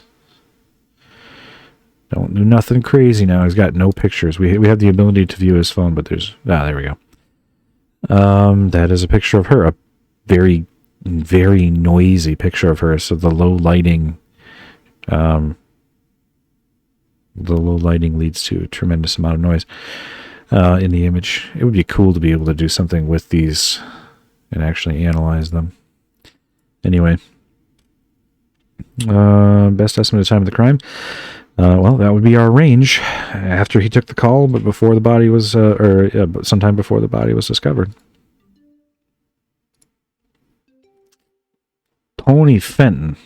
Don't do nothing crazy now. He's got no pictures. We have the ability to view his phone, but there's... there we go. That is a picture of her. A very, very noisy picture of her. So the low lighting... The low lighting leads to a tremendous amount of noise in the image. It would be cool to be able to do something with these and actually analyze them. Anyway. Best estimate of time of the crime? Well, that would be our range after he took the call, but before the body was, sometime before the body was discovered. Tony Fenton.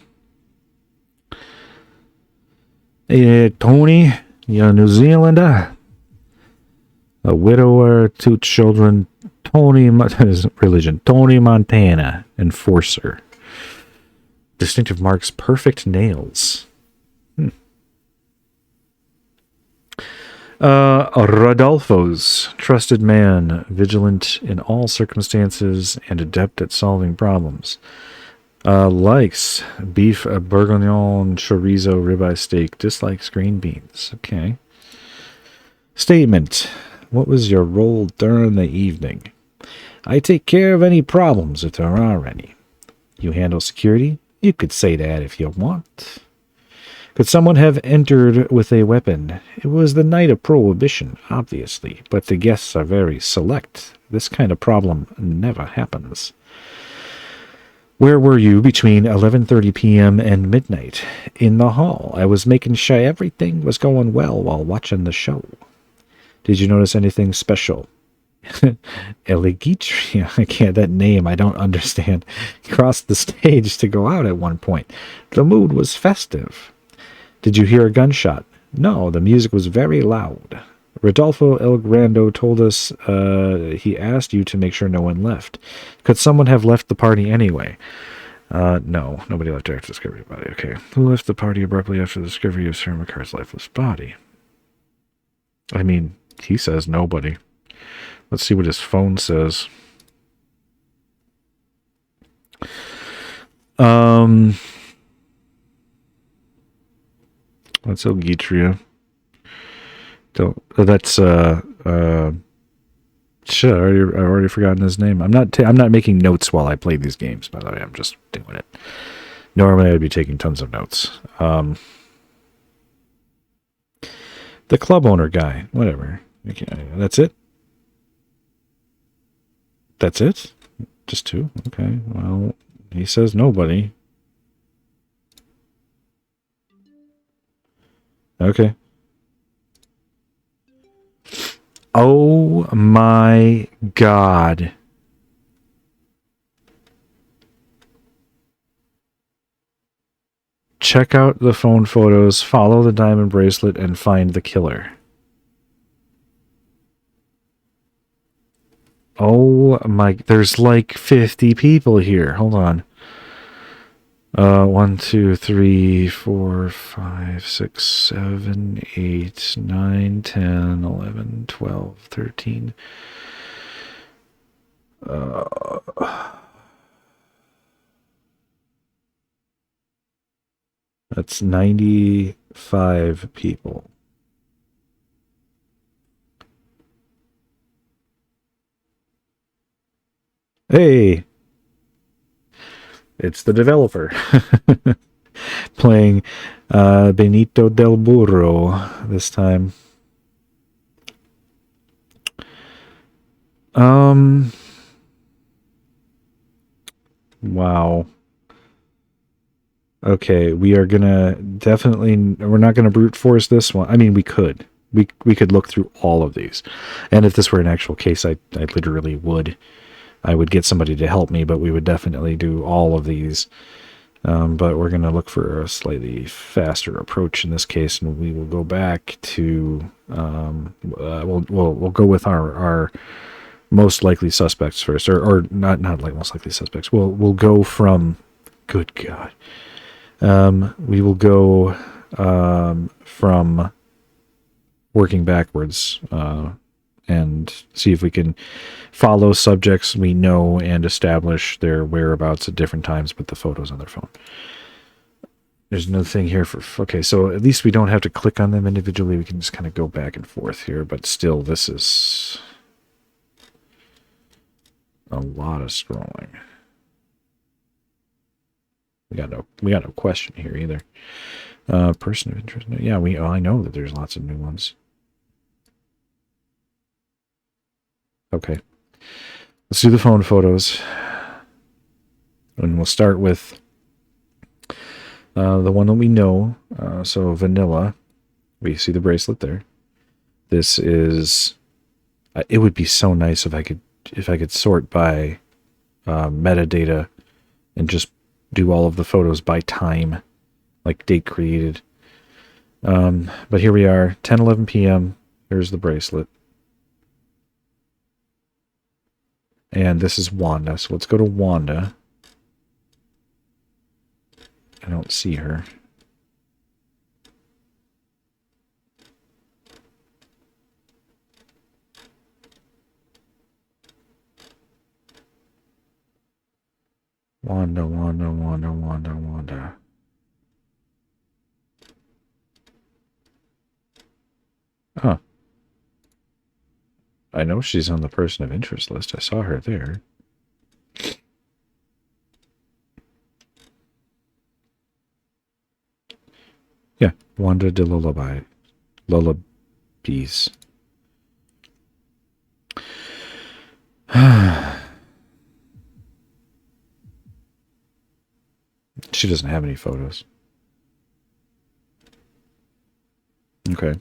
Hey, Tony, you're a New Zealander. A widower, 2 children. His religion. Tony Montana, enforcer. Distinctive marks, perfect nails. Rodolfo's trusted man, vigilant in all circumstances and adept at solving problems. Likes beef bourguignon, chorizo, ribeye steak. Dislikes green beans. Okay. Statement. What was your role during the evening? I take care of any problems if there are any. You handle security? You could say that if you want. Could someone have entered with a weapon? It was the night of Prohibition, obviously, but the guests are very select. This kind of problem never happens. Where were you between 11:30 p.m. and midnight? In the hall. I was making sure everything was going well while watching the show. Did you notice anything special? Eligitria, I can't, that name I don't understand. Crossed the stage to go out at one point. The mood was festive. Did you hear a gunshot? No, the music was very loud. Rodolfo El Grando told us he asked you to make sure no one left. Could someone have left the party anyway? No, nobody left after the discovery of the body. Okay. Who left the party abruptly after the discovery of Sarah McHeart's lifeless body? I mean, he says nobody. Let's see what his phone says. That's Elgitria. That's shit. I've already forgotten his name. I'm not making notes while I play these games. By the way, I'm just doing it. Normally, I'd be taking tons of notes. The club owner guy. Whatever. Okay, that's it. That's it. Just 2. Okay. Well, he says nobody. Okay. Oh my God. check out the phone photos, follow the diamond bracelet, and find the killer. Oh my, there's like 50 people here. Hold on. 1, 2, 3, 4, 5, 6, 7, 8, 9, 10, 11, 12, 13. That's 95 people. Hey, it's the developer playing Benito del Burro this time. Wow. Okay, we are gonna definitely, we're not gonna brute force this one. I mean, we could. We could look through all of these. And if this were an actual case, I literally would. I would get somebody to help me, but we would definitely do all of these. But we're going to look for a slightly faster approach in this case, and we will go back to we'll go with our most likely suspects first, or not like most likely suspects. We'll go from, good God, we will go from working backwards and see if we can follow subjects we know and establish their whereabouts at different times with the photos on their phone. There's another thing here for, okay, so at least we don't have to click on them individually. We can just kind of go back and forth here, but still, this is a lot of scrolling. We got no question here either. Person of interest. Yeah, I know that there's lots of new ones. Okay. Let's do the phone photos. And we'll start with the one that we know. So vanilla. We see the bracelet there. This is, it would be so nice if I could sort by metadata and just do all of the photos by time, like date created. But here we are, 10:11 p.m. Here's the bracelet. And this is Wanda. So let's go to Wanda. I don't see her. Wanda. Huh. I know she's on the person of interest list. I saw her there. Yeah, Wanda de Lullaby. Lullabies. She doesn't have any photos. Okay.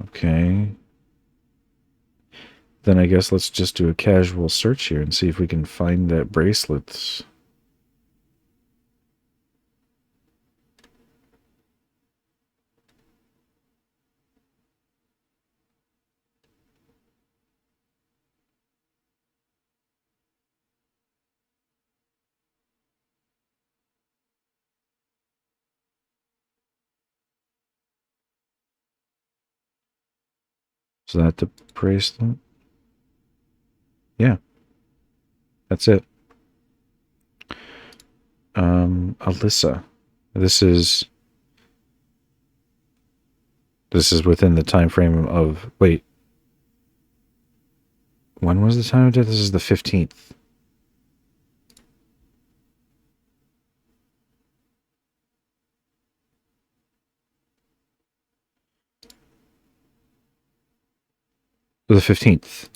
Okay. Then I guess let's just do a casual search here and see if we can find that bracelet. Is that the bracelet? Yeah. That's it. Alyssa. This is within the time frame of, wait. When was the time of death? This is the 15th. The 15th.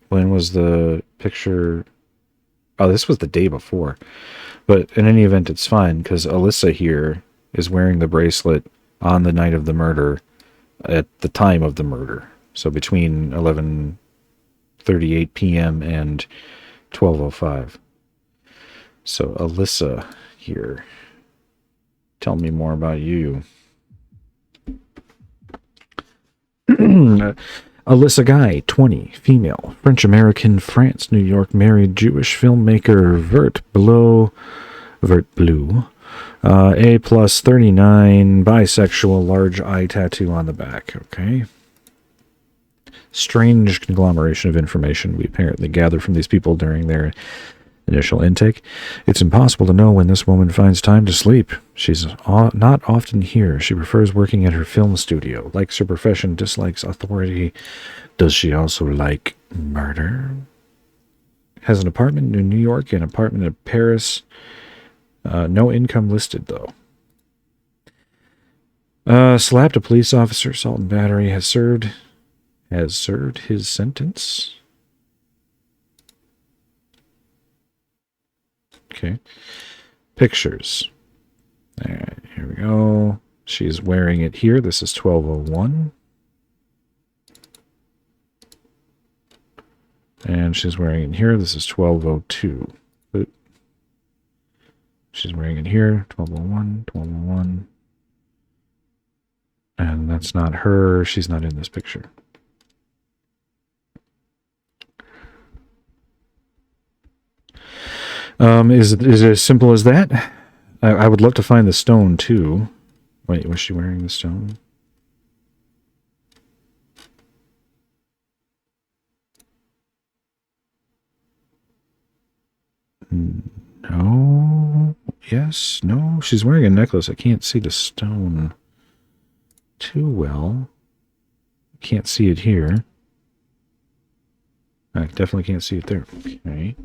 When was the picture? Oh, this was the day before. But in any event, it's fine, because Alyssa here is wearing the bracelet on the night of the murder at the time of the murder. So between 11:38 p.m. and 12:05. So Alyssa here. Tell me more about you. Alyssa Guy, 20, female, French-American, France, New York, married, Jewish filmmaker, Vert Blue, A plus 39, bisexual, large eye tattoo on the back. Okay. Strange conglomeration of information we apparently gathered from these people during their initial intake. It's impossible to know when this woman finds time to sleep. She's not often here. She prefers working at her film studio. Likes her profession, dislikes authority. Does she also like murder? Has an apartment in New York and an apartment in Paris. No income listed, though. Slapped a police officer, assault and battery. Has served his sentence. Okay. Pictures. All right, here we go. She's wearing it here. This is 12:01. And she's wearing it here. This is 12:02. She's wearing it here. 12:01, 12:01. And that's not her. She's not in this picture. Is it as simple as that? I would love to find the stone, too. Wait, was she wearing the stone? No. Yes. No. She's wearing a necklace. I can't see the stone too well. Can't see it here. I definitely can't see it there. Okay.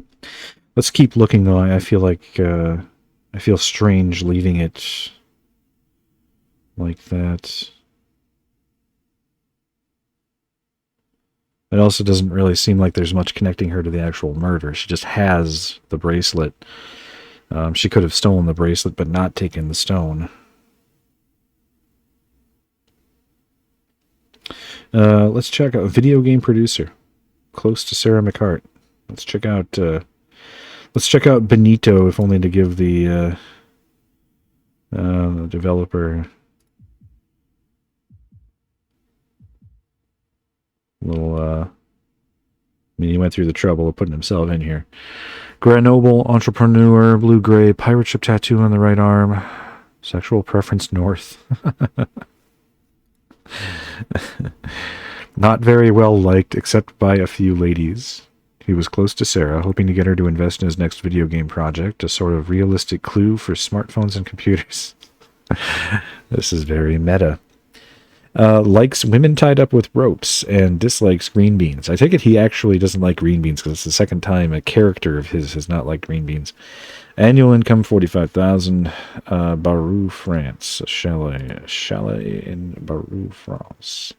Let's keep looking, though. I feel like I feel strange leaving it like that. It also doesn't really seem like there's much connecting her to the actual murder. She just has the bracelet. She could have stolen the bracelet but not taken the stone. Let's check out video game producer. Close to Sarah McHeart. Let's check out Benito, if only to give the developer a little, I mean, he went through the trouble of putting himself in here. Grenoble, entrepreneur, blue-gray, pirate ship tattoo on the right arm, sexual preference north. Not very well liked, except by a few ladies. He was close to Sarah, hoping to get her to invest in his next video game project, a sort of realistic clue for smartphones and computers. This is very meta. Likes women tied up with ropes and dislikes green beans. I take it he actually doesn't like green beans because it's the second time a character of his has not liked green beans. Annual income $45,000. Barou, France. Chalet in Barou, France.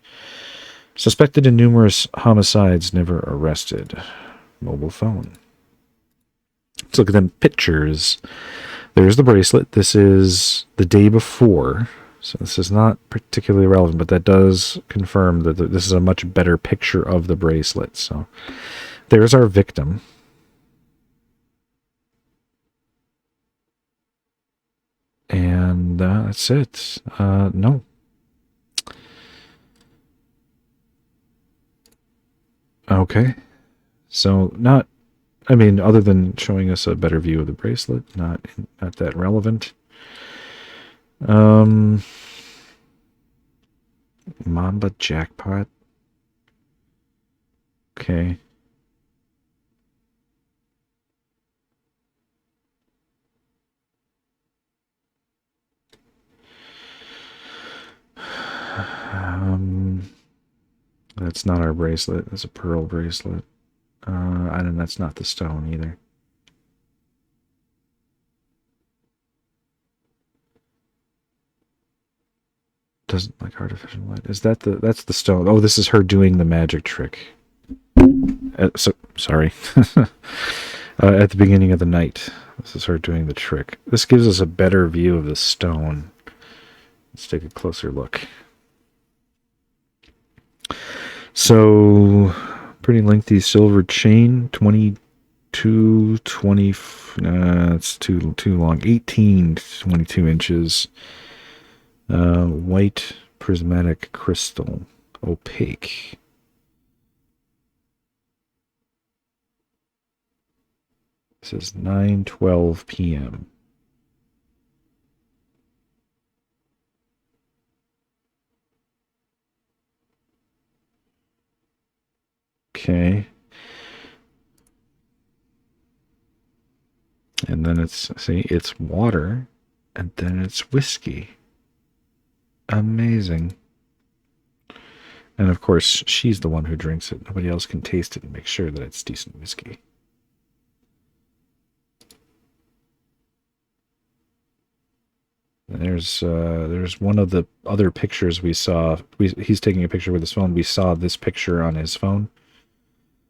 Suspected in numerous homicides, never arrested. Mobile phone. Let's look at them pictures. There's the bracelet. This is the day before. So this is not particularly relevant, but that does confirm that this is a much better picture of the bracelet. So there's our victim. And that's it. No. Okay. So not, I mean, other than showing us a better view of the bracelet, not that relevant. Mamba jackpot. Okay. That's not our bracelet. That's a pearl bracelet. And that's not the stone either. Doesn't like artificial light. Is that that's the stone? Oh, this is her doing the magic trick. Sorry. At the beginning of the night. This is her doing the trick. This gives us a better view of the stone. Let's take a closer look. So, pretty lengthy silver chain, 22, 20, it's too long, 18 to 22 inches. White prismatic crystal, opaque. This is 9:12 p.m. Okay. And then it's water, and then it's whiskey. Amazing. And of course, she's the one who drinks it. Nobody else can taste it and make sure that it's decent whiskey. And there's one of the other pictures we saw. He's taking a picture with his phone. We saw this picture on his phone.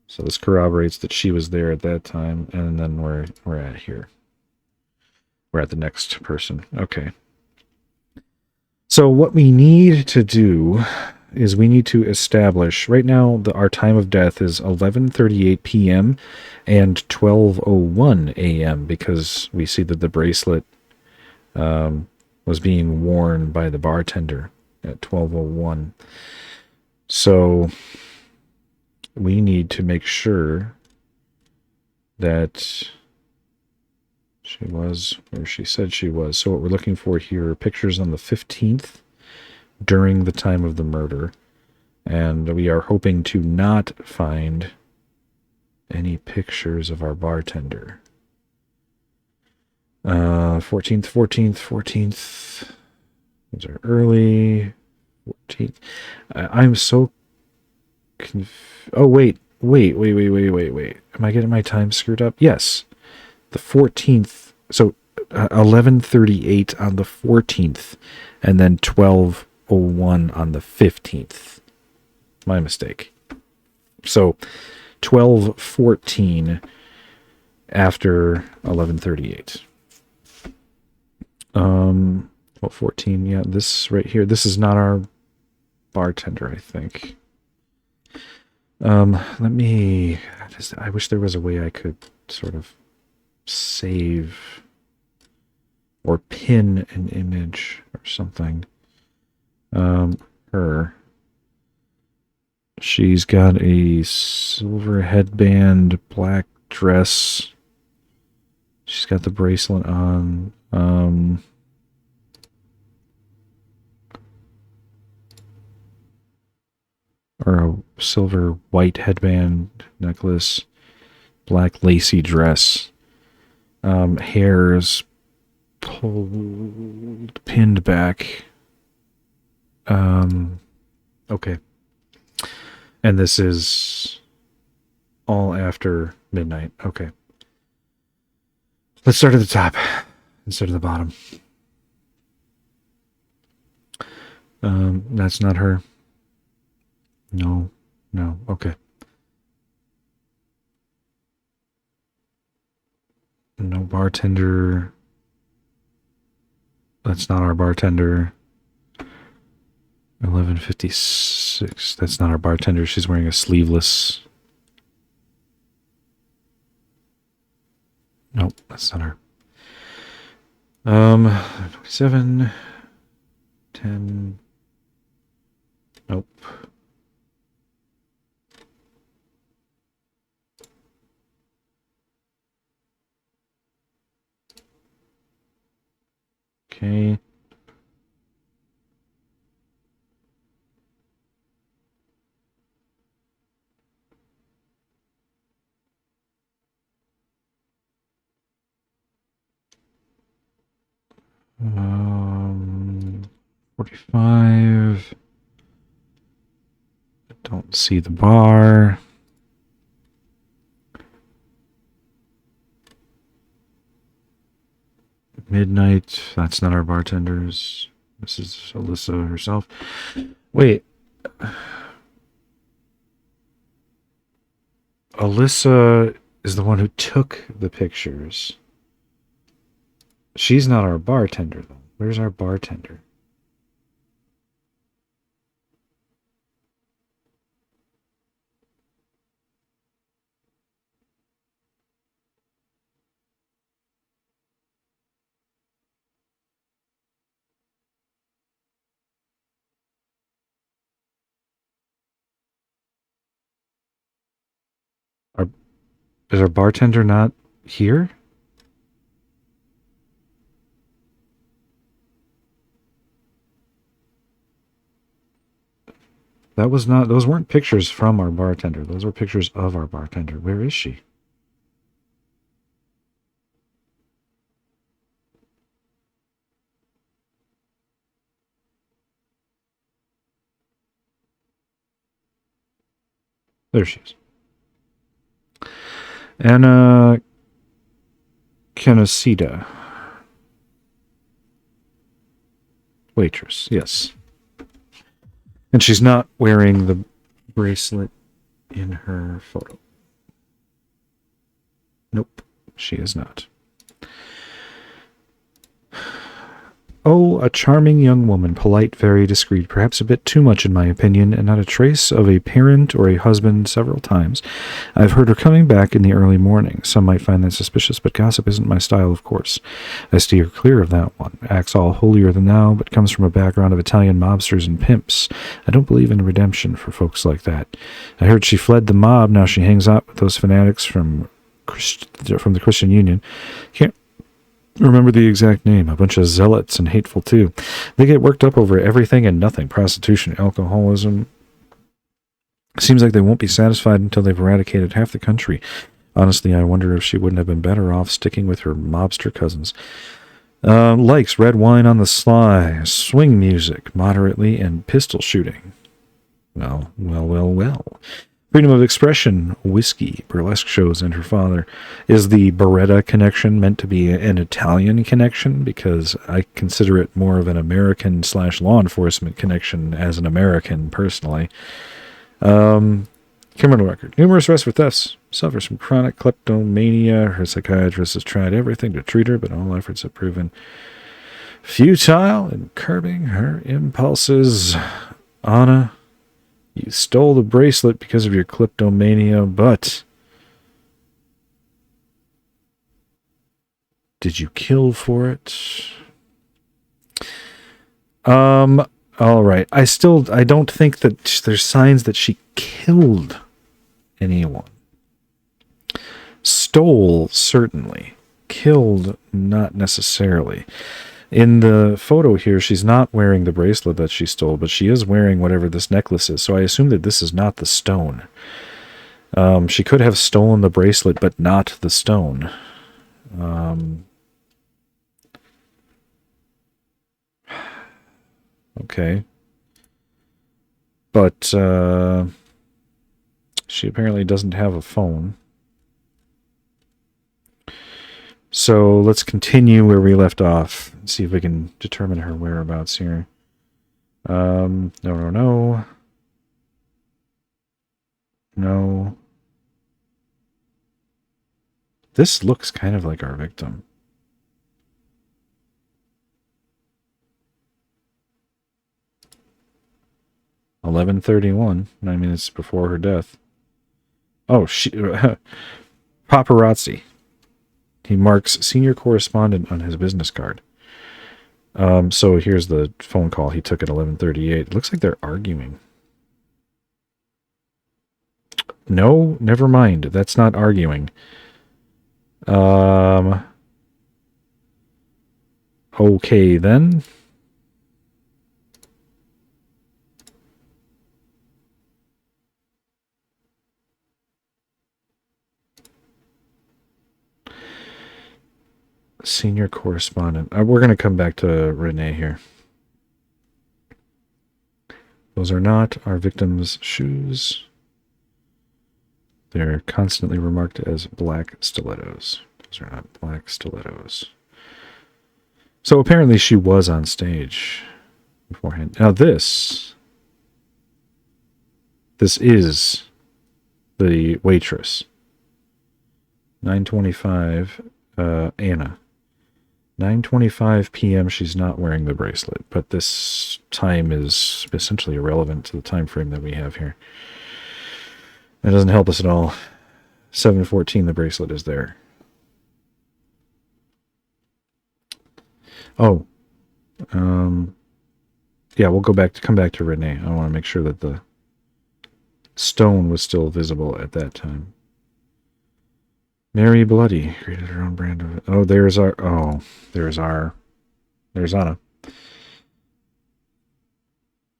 So this corroborates that she was there at that time, and then we're at here. We're at the next person. Okay. So what we need to do is we need to establish right now our time of death is 11:38 p.m. and 12:01 a.m. because we see that the bracelet was being worn by the bartender at 12:01. So we need to make sure that she was where she said she was. So what we're looking for here are pictures on the 15th during the time of the murder. And we are hoping to not find any pictures of our bartender. 14th. Those are early. 14th. I'm so oh, wait. Am I getting my time screwed up? Yes. The 14th. So 11:38 on the 14th, and then 12:01 on the 15th. My mistake. So 12:14 after 11:38. 12:14. Yeah, this right here. This is not our bartender, I think. Let me. I wish there was a way I could sort of save or pin an image or something. Her. She's got a silver headband, black dress. She's got the bracelet on. Or a silver white headband, necklace, black lacy dress. Hair's pulled, pinned back. Okay. And this is all after midnight. Okay. Let's start at the top instead of the bottom. That's not her. No. Okay. No bartender. That's not our bartender. 11:56. That's not our bartender. She's wearing a sleeveless. Nope, that's not her. 27. 10. Nope. Okay. Um, 45. I don't see the bar. Midnight. That's not our bartenders. This is Alyssa herself. Wait. Alyssa is the one who took the pictures. She's not our bartender, though. Where's our bartender? Is our bartender not here? That was not, those weren't pictures from our bartender. Those were pictures of our bartender. Where is she? There she is. Anna Kanashida. Waitress, yes. And she's not wearing the bracelet in her photo. Nope, she is not. Oh, a charming young woman, polite, very discreet, perhaps a bit too much in my opinion, and not a trace of a parent or a husband several times. I've heard her coming back in the early morning. Some might find that suspicious, but gossip isn't my style, of course. I steer clear of that one. Acts all holier than thou, but comes from a background of Italian mobsters and pimps. I don't believe in redemption for folks like that. I heard she fled the mob, now she hangs out with those fanatics from the Christian Union. Can't remember the exact name. A bunch of zealots and hateful too. They get worked up over everything and nothing. Prostitution, alcoholism. Seems like they won't be satisfied until they've eradicated half the country. Honestly, I wonder if she wouldn't have been better off sticking with her mobster cousins. Likes red wine on the sly, swing music moderately, and pistol shooting. Well. Freedom of expression, whiskey, burlesque shows, and her father. Is the Beretta connection meant to be an Italian connection? Because I consider it more of an American/law enforcement connection as an American, personally. Criminal record. Numerous arrests for thefts. Suffers from chronic kleptomania. Her psychiatrist has tried everything to treat her, but all efforts have proven futile in curbing her impulses. Anna, you stole the bracelet because of your kleptomania, but did you kill for it? All right. I don't think that there's signs that she killed anyone. Stole, certainly. Killed, not necessarily. In the photo here, she's not wearing the bracelet that she stole, but she is wearing whatever this necklace is, so I assume that this is not the stone. She could have stolen the bracelet, but not the stone. Okay. But she apparently doesn't have a phone. So let's continue where we left off and see if we can determine her whereabouts here. No. This looks kind of like our victim. $11:31, 9 minutes before her death. Oh, she paparazzi. He marks senior correspondent on his business card. So here's the phone call he took at 11:38. It looks like they're arguing. No, never mind. That's not arguing. Okay, then. Senior correspondent. We're going to come back to Renee here. Those are not our victim's shoes. They're constantly remarked as black stilettos. Those are not black stilettos. So apparently she was on stage beforehand. Now this is the waitress. 9:25, Anna. 9:25 p.m. She's not wearing the bracelet, but this time is essentially irrelevant to the time frame that we have here. It doesn't help us at all. 7:14, the bracelet is there. Oh, yeah, we'll come back to Renee. I want to make sure that the stone was still visible at that time. Mary Bloody created her own brand of it. Oh, there's our. Oh, there's our. There's Anna.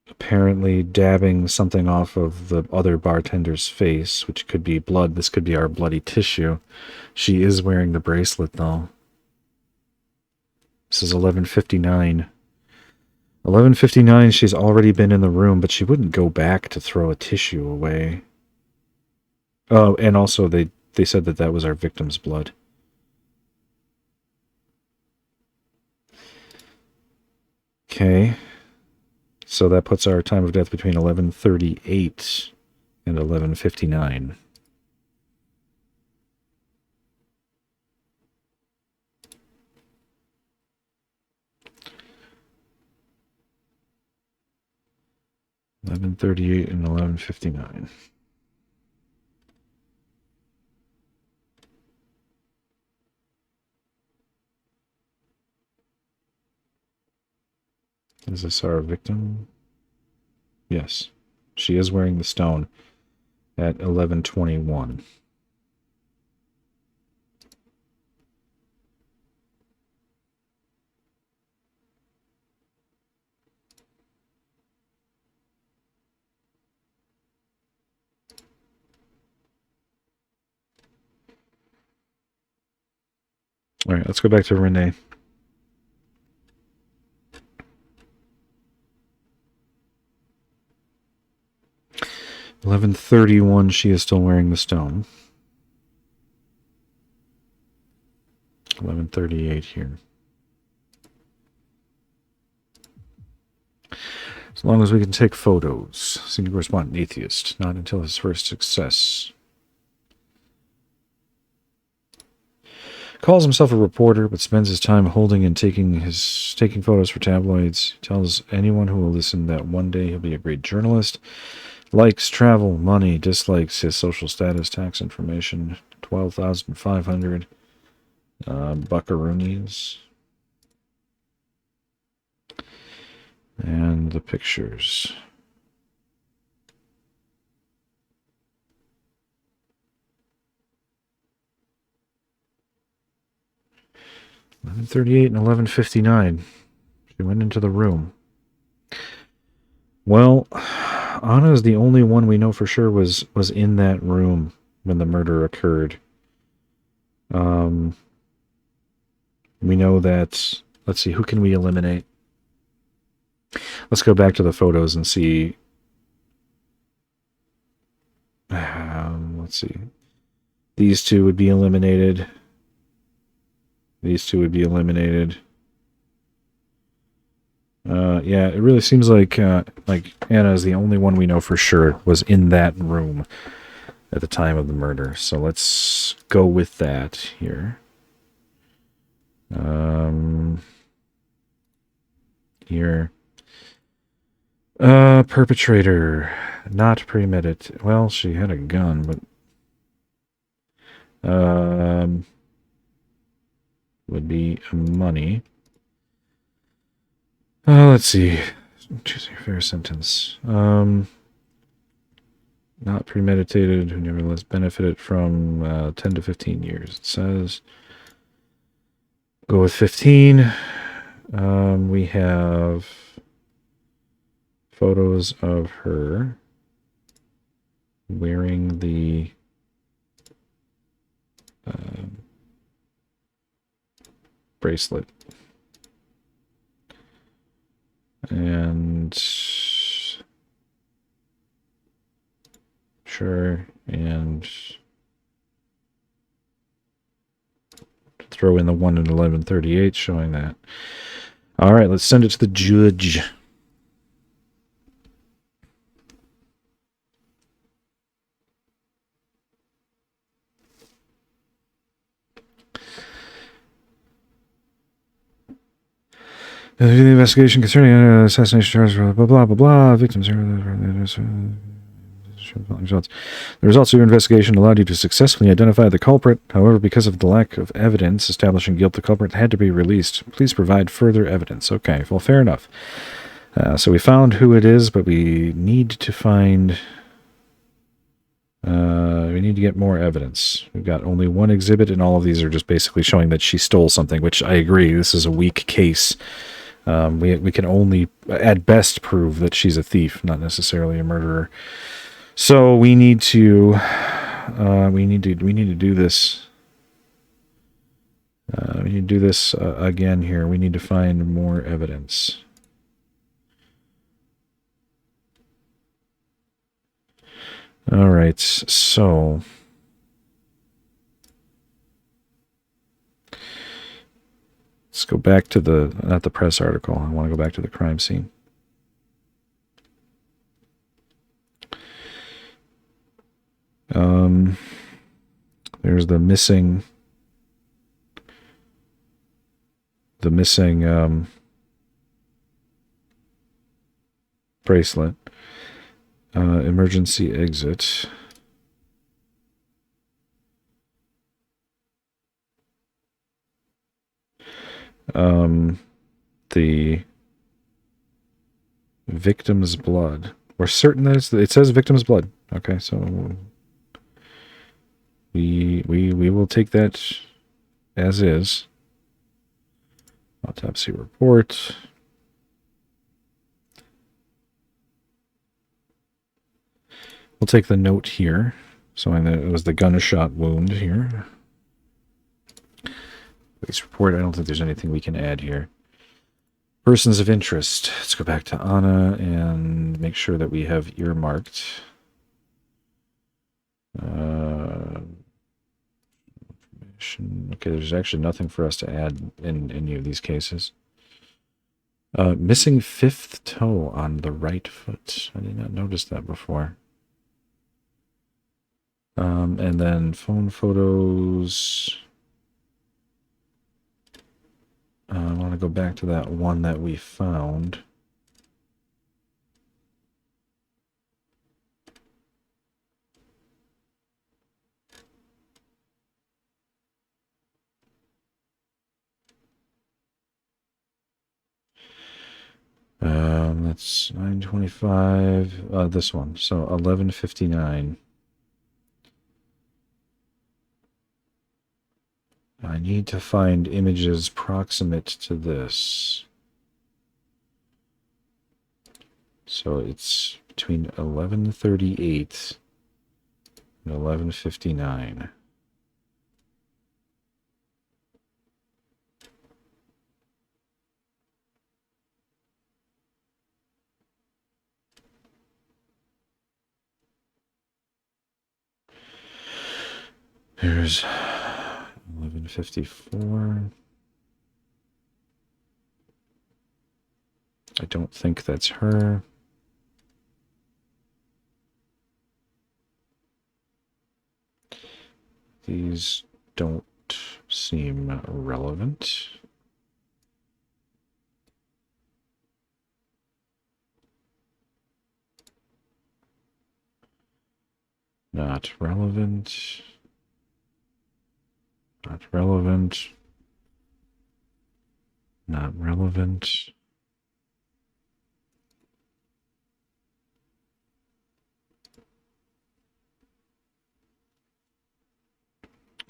Apparently dabbing something off of the other bartender's face, which could be blood. This could be our bloody tissue. She is wearing the bracelet, though. This is 11:59. 11:59, she's already been in the room, but she wouldn't go back to throw a tissue away. Oh, and also they said that that was our victim's blood. Okay. So that puts our time of death between 11:38 and 11:59. $11:38 and 11:59. Is this our victim? Yes. She is wearing the stone at 11:21. All right, let's go back to Renee. 11:31, she is still wearing the stone. 11:38 here. As long as we can take photos. Senior correspondent atheist. Not until his first success. Calls himself a reporter, but spends his time holding and taking photos for tabloids. Tells anyone who will listen that one day he'll be a great journalist. Likes travel, money, dislikes his social status, tax information. 12,500 buckaroonies. And the pictures. $11:38 and 11:59. She went into the room. Well, Anna is the only one we know for sure was in that room when the murder occurred. We know that. Let's see, who can we eliminate? Let's go back to the photos and see. Let's see. These two would be eliminated. These two would be eliminated. Yeah, it really seems like Anna is the only one we know for sure was in that room at the time of the murder. So let's go with that here. Here. Perpetrator. Not premeditated. Well, she had a gun, but would be money. Let's see. Choosing a fair sentence. Not premeditated, who nevertheless benefited from 10 to 15 years. It says. Go with 15. We have photos of her wearing the bracelet. And sure, and throw in the 1 and 11:38 showing that. All right, let's send it to the judge. The investigation concerning assassination charges, blah, blah, blah, blah. Victims. The results of your investigation allowed you to successfully identify the culprit. However, because of the lack of evidence establishing guilt, the culprit had to be released. Please provide further evidence. Okay, well, fair enough. So we found who it is, but we need to find We need to get more evidence. We've got only one exhibit, and all of these are just basically showing that she stole something, which I agree, this is a weak case. We can only, at best, prove that she's a thief, not necessarily a murderer. So we need to do this. We need to do this again here. We need to find more evidence. All right, so let's go back to not the press article. I want to go back to the crime scene. There's the missing bracelet. Emergency exit. The victim's blood. We're certain that it says victim's blood. Okay, so we will take that as is. Autopsy report. We'll take the note here, showing that it was the gunshot wound here. Police report. I don't think there's anything we can add here. Persons of interest. Let's go back to Anna and make sure that we have earmarked. Okay, there's actually nothing for us to add in any of these cases. Missing fifth toe on the right foot. I did not notice that before. And then phone photos. I want to go back to that one that we found. That's 925. This one. So 1159. I need to find images proximate to this. So it's between 1138 and 1159. There's 1154. I don't think that's her. These don't seem relevant. Not relevant. Not relevant. Not relevant.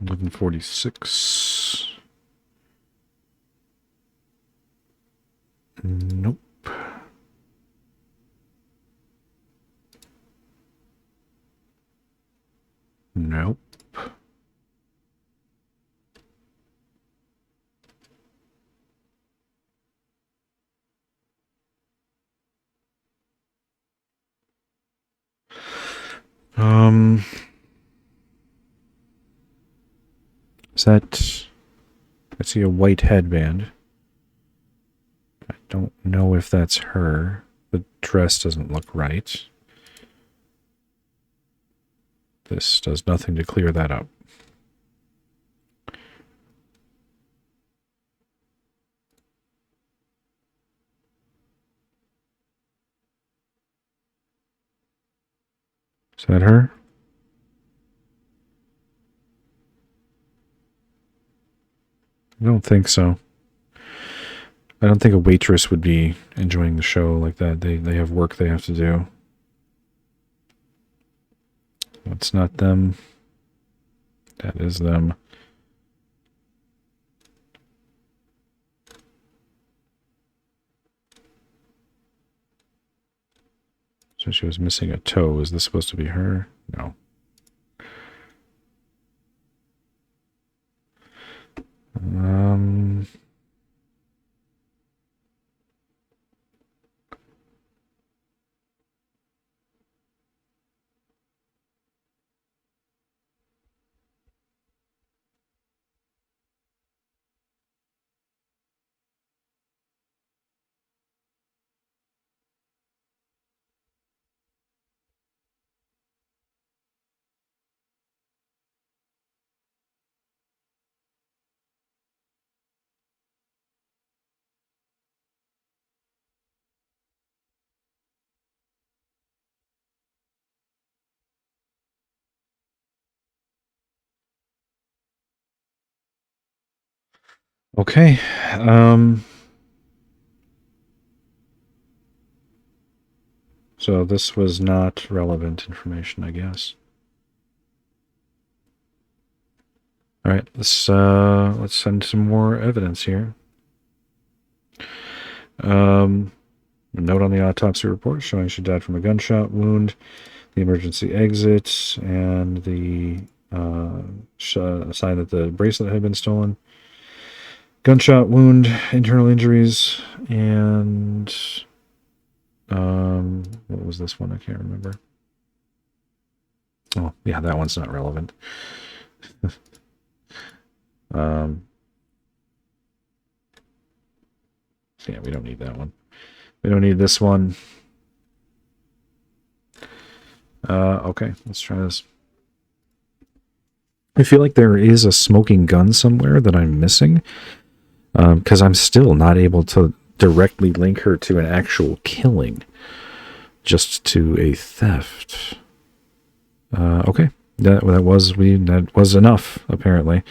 $11.46. Nope. Nope. Is that... I see a white headband. I don't know if that's her. The dress doesn't look right. This does nothing to clear that up. Is that her? I don't think so. I don't think a waitress would be enjoying the show like that. They have work they have to do. That's not them. That is them. So she was missing a toe. Is this supposed to be her? No. Okay. So this was not relevant information, I guess. All right, let's send some more evidence here. A note on the autopsy report showing she died from a gunshot wound, the emergency exit, and the sign that the bracelet had been stolen. Gunshot wound, internal injuries, and what was this one? I can't remember. Oh, yeah, that one's not relevant. Yeah, we don't need that one. We don't need this one. Okay, let's try this. I feel like there is a smoking gun somewhere that I'm missing, because I'm still not able to directly link her to an actual killing, just to a theft. Okay, that was enough apparently.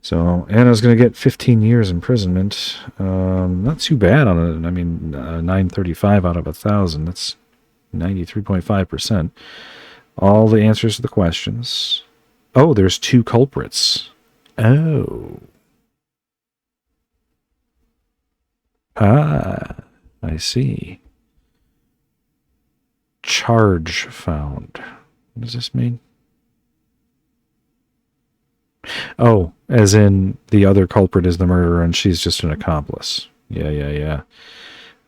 So Anna's going to get 15 years imprisonment. Not too bad on it. I mean, 935 out of 1,000. That's 93.5%. All the answers to the questions. Oh, there's 2 culprits. Oh. Ah, I see. Charge found. What does this mean? Oh, as in the other culprit is the murderer and she's just an accomplice. Yeah.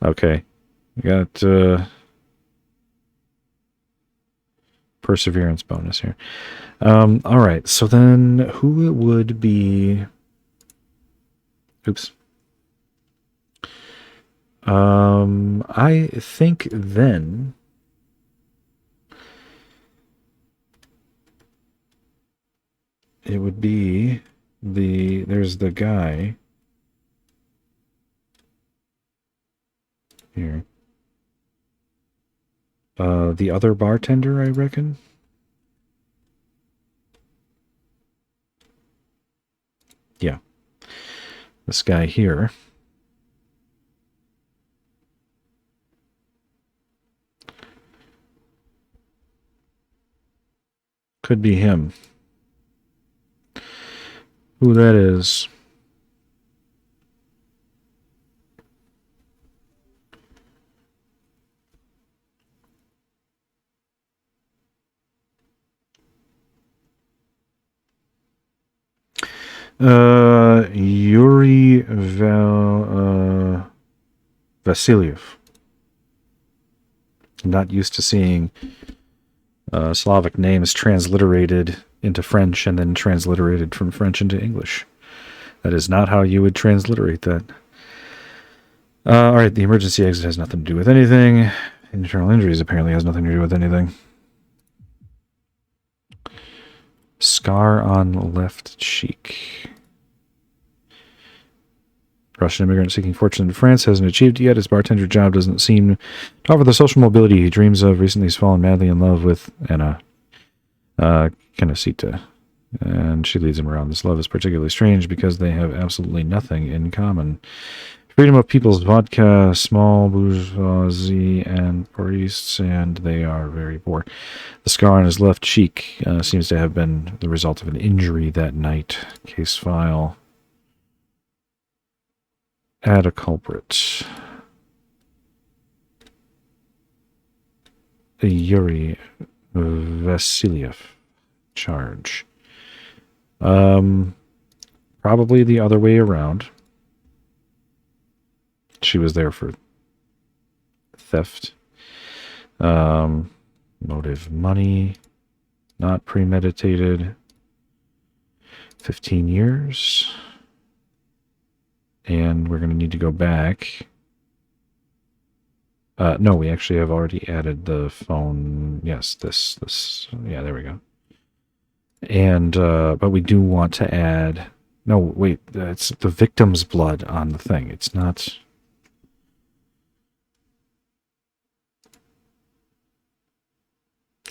Okay. We got perseverance bonus here. All right. So then who would be... Oops. I think then... it would be there's the guy here. The other bartender, I reckon. Yeah. This guy here. Could be him. Who that is. Yuri Vasilyev. I'm not used to seeing Slavic names transliterated into French and then transliterated from French into English. That is not how you would transliterate that. All right, the emergency exit has nothing to do with anything. Internal injuries apparently has nothing to do with anything. Scar on left cheek. Russian immigrant seeking fortune in France hasn't achieved it yet. His bartender job doesn't seem to offer the social mobility he dreams of. Recently, he's fallen madly in love with Anna Kanesita, and she leads him around. This love is particularly strange because they have absolutely nothing in common. Freedom of People's Vodka, small bourgeoisie and priests, and they are very poor. The scar on his left cheek seems to have been the result of an injury that night. Case file. Add a culprit. Yuri Vasilyev. Charge. Probably the other way around. She was there for theft. Motive, money. Not premeditated. 15 years. And we're going to need to go back. No, we actually have already added the phone. Yes, this. Yeah, there we go. And, but we do want to add... No, wait, it's the victim's blood on the thing. It's not...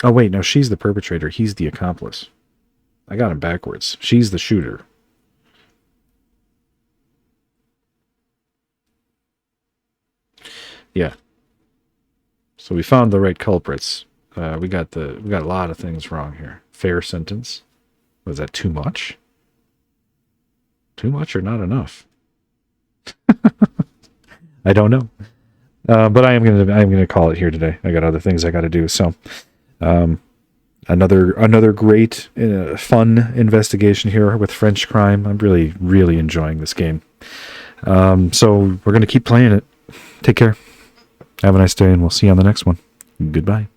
Oh, wait, no, she's the perpetrator. He's the accomplice. I got him backwards. She's the shooter. Yeah. So we found the right culprits. We got a lot of things wrong here. Fair sentence. Was that too much? Too much or not enough? I don't know. But I'm gonna call it here today. I got other things I got to do. So, another great fun investigation here with French crime. I'm really enjoying this game. So we're gonna keep playing it. Take care. Have a nice day, and we'll see you on the next one. Goodbye.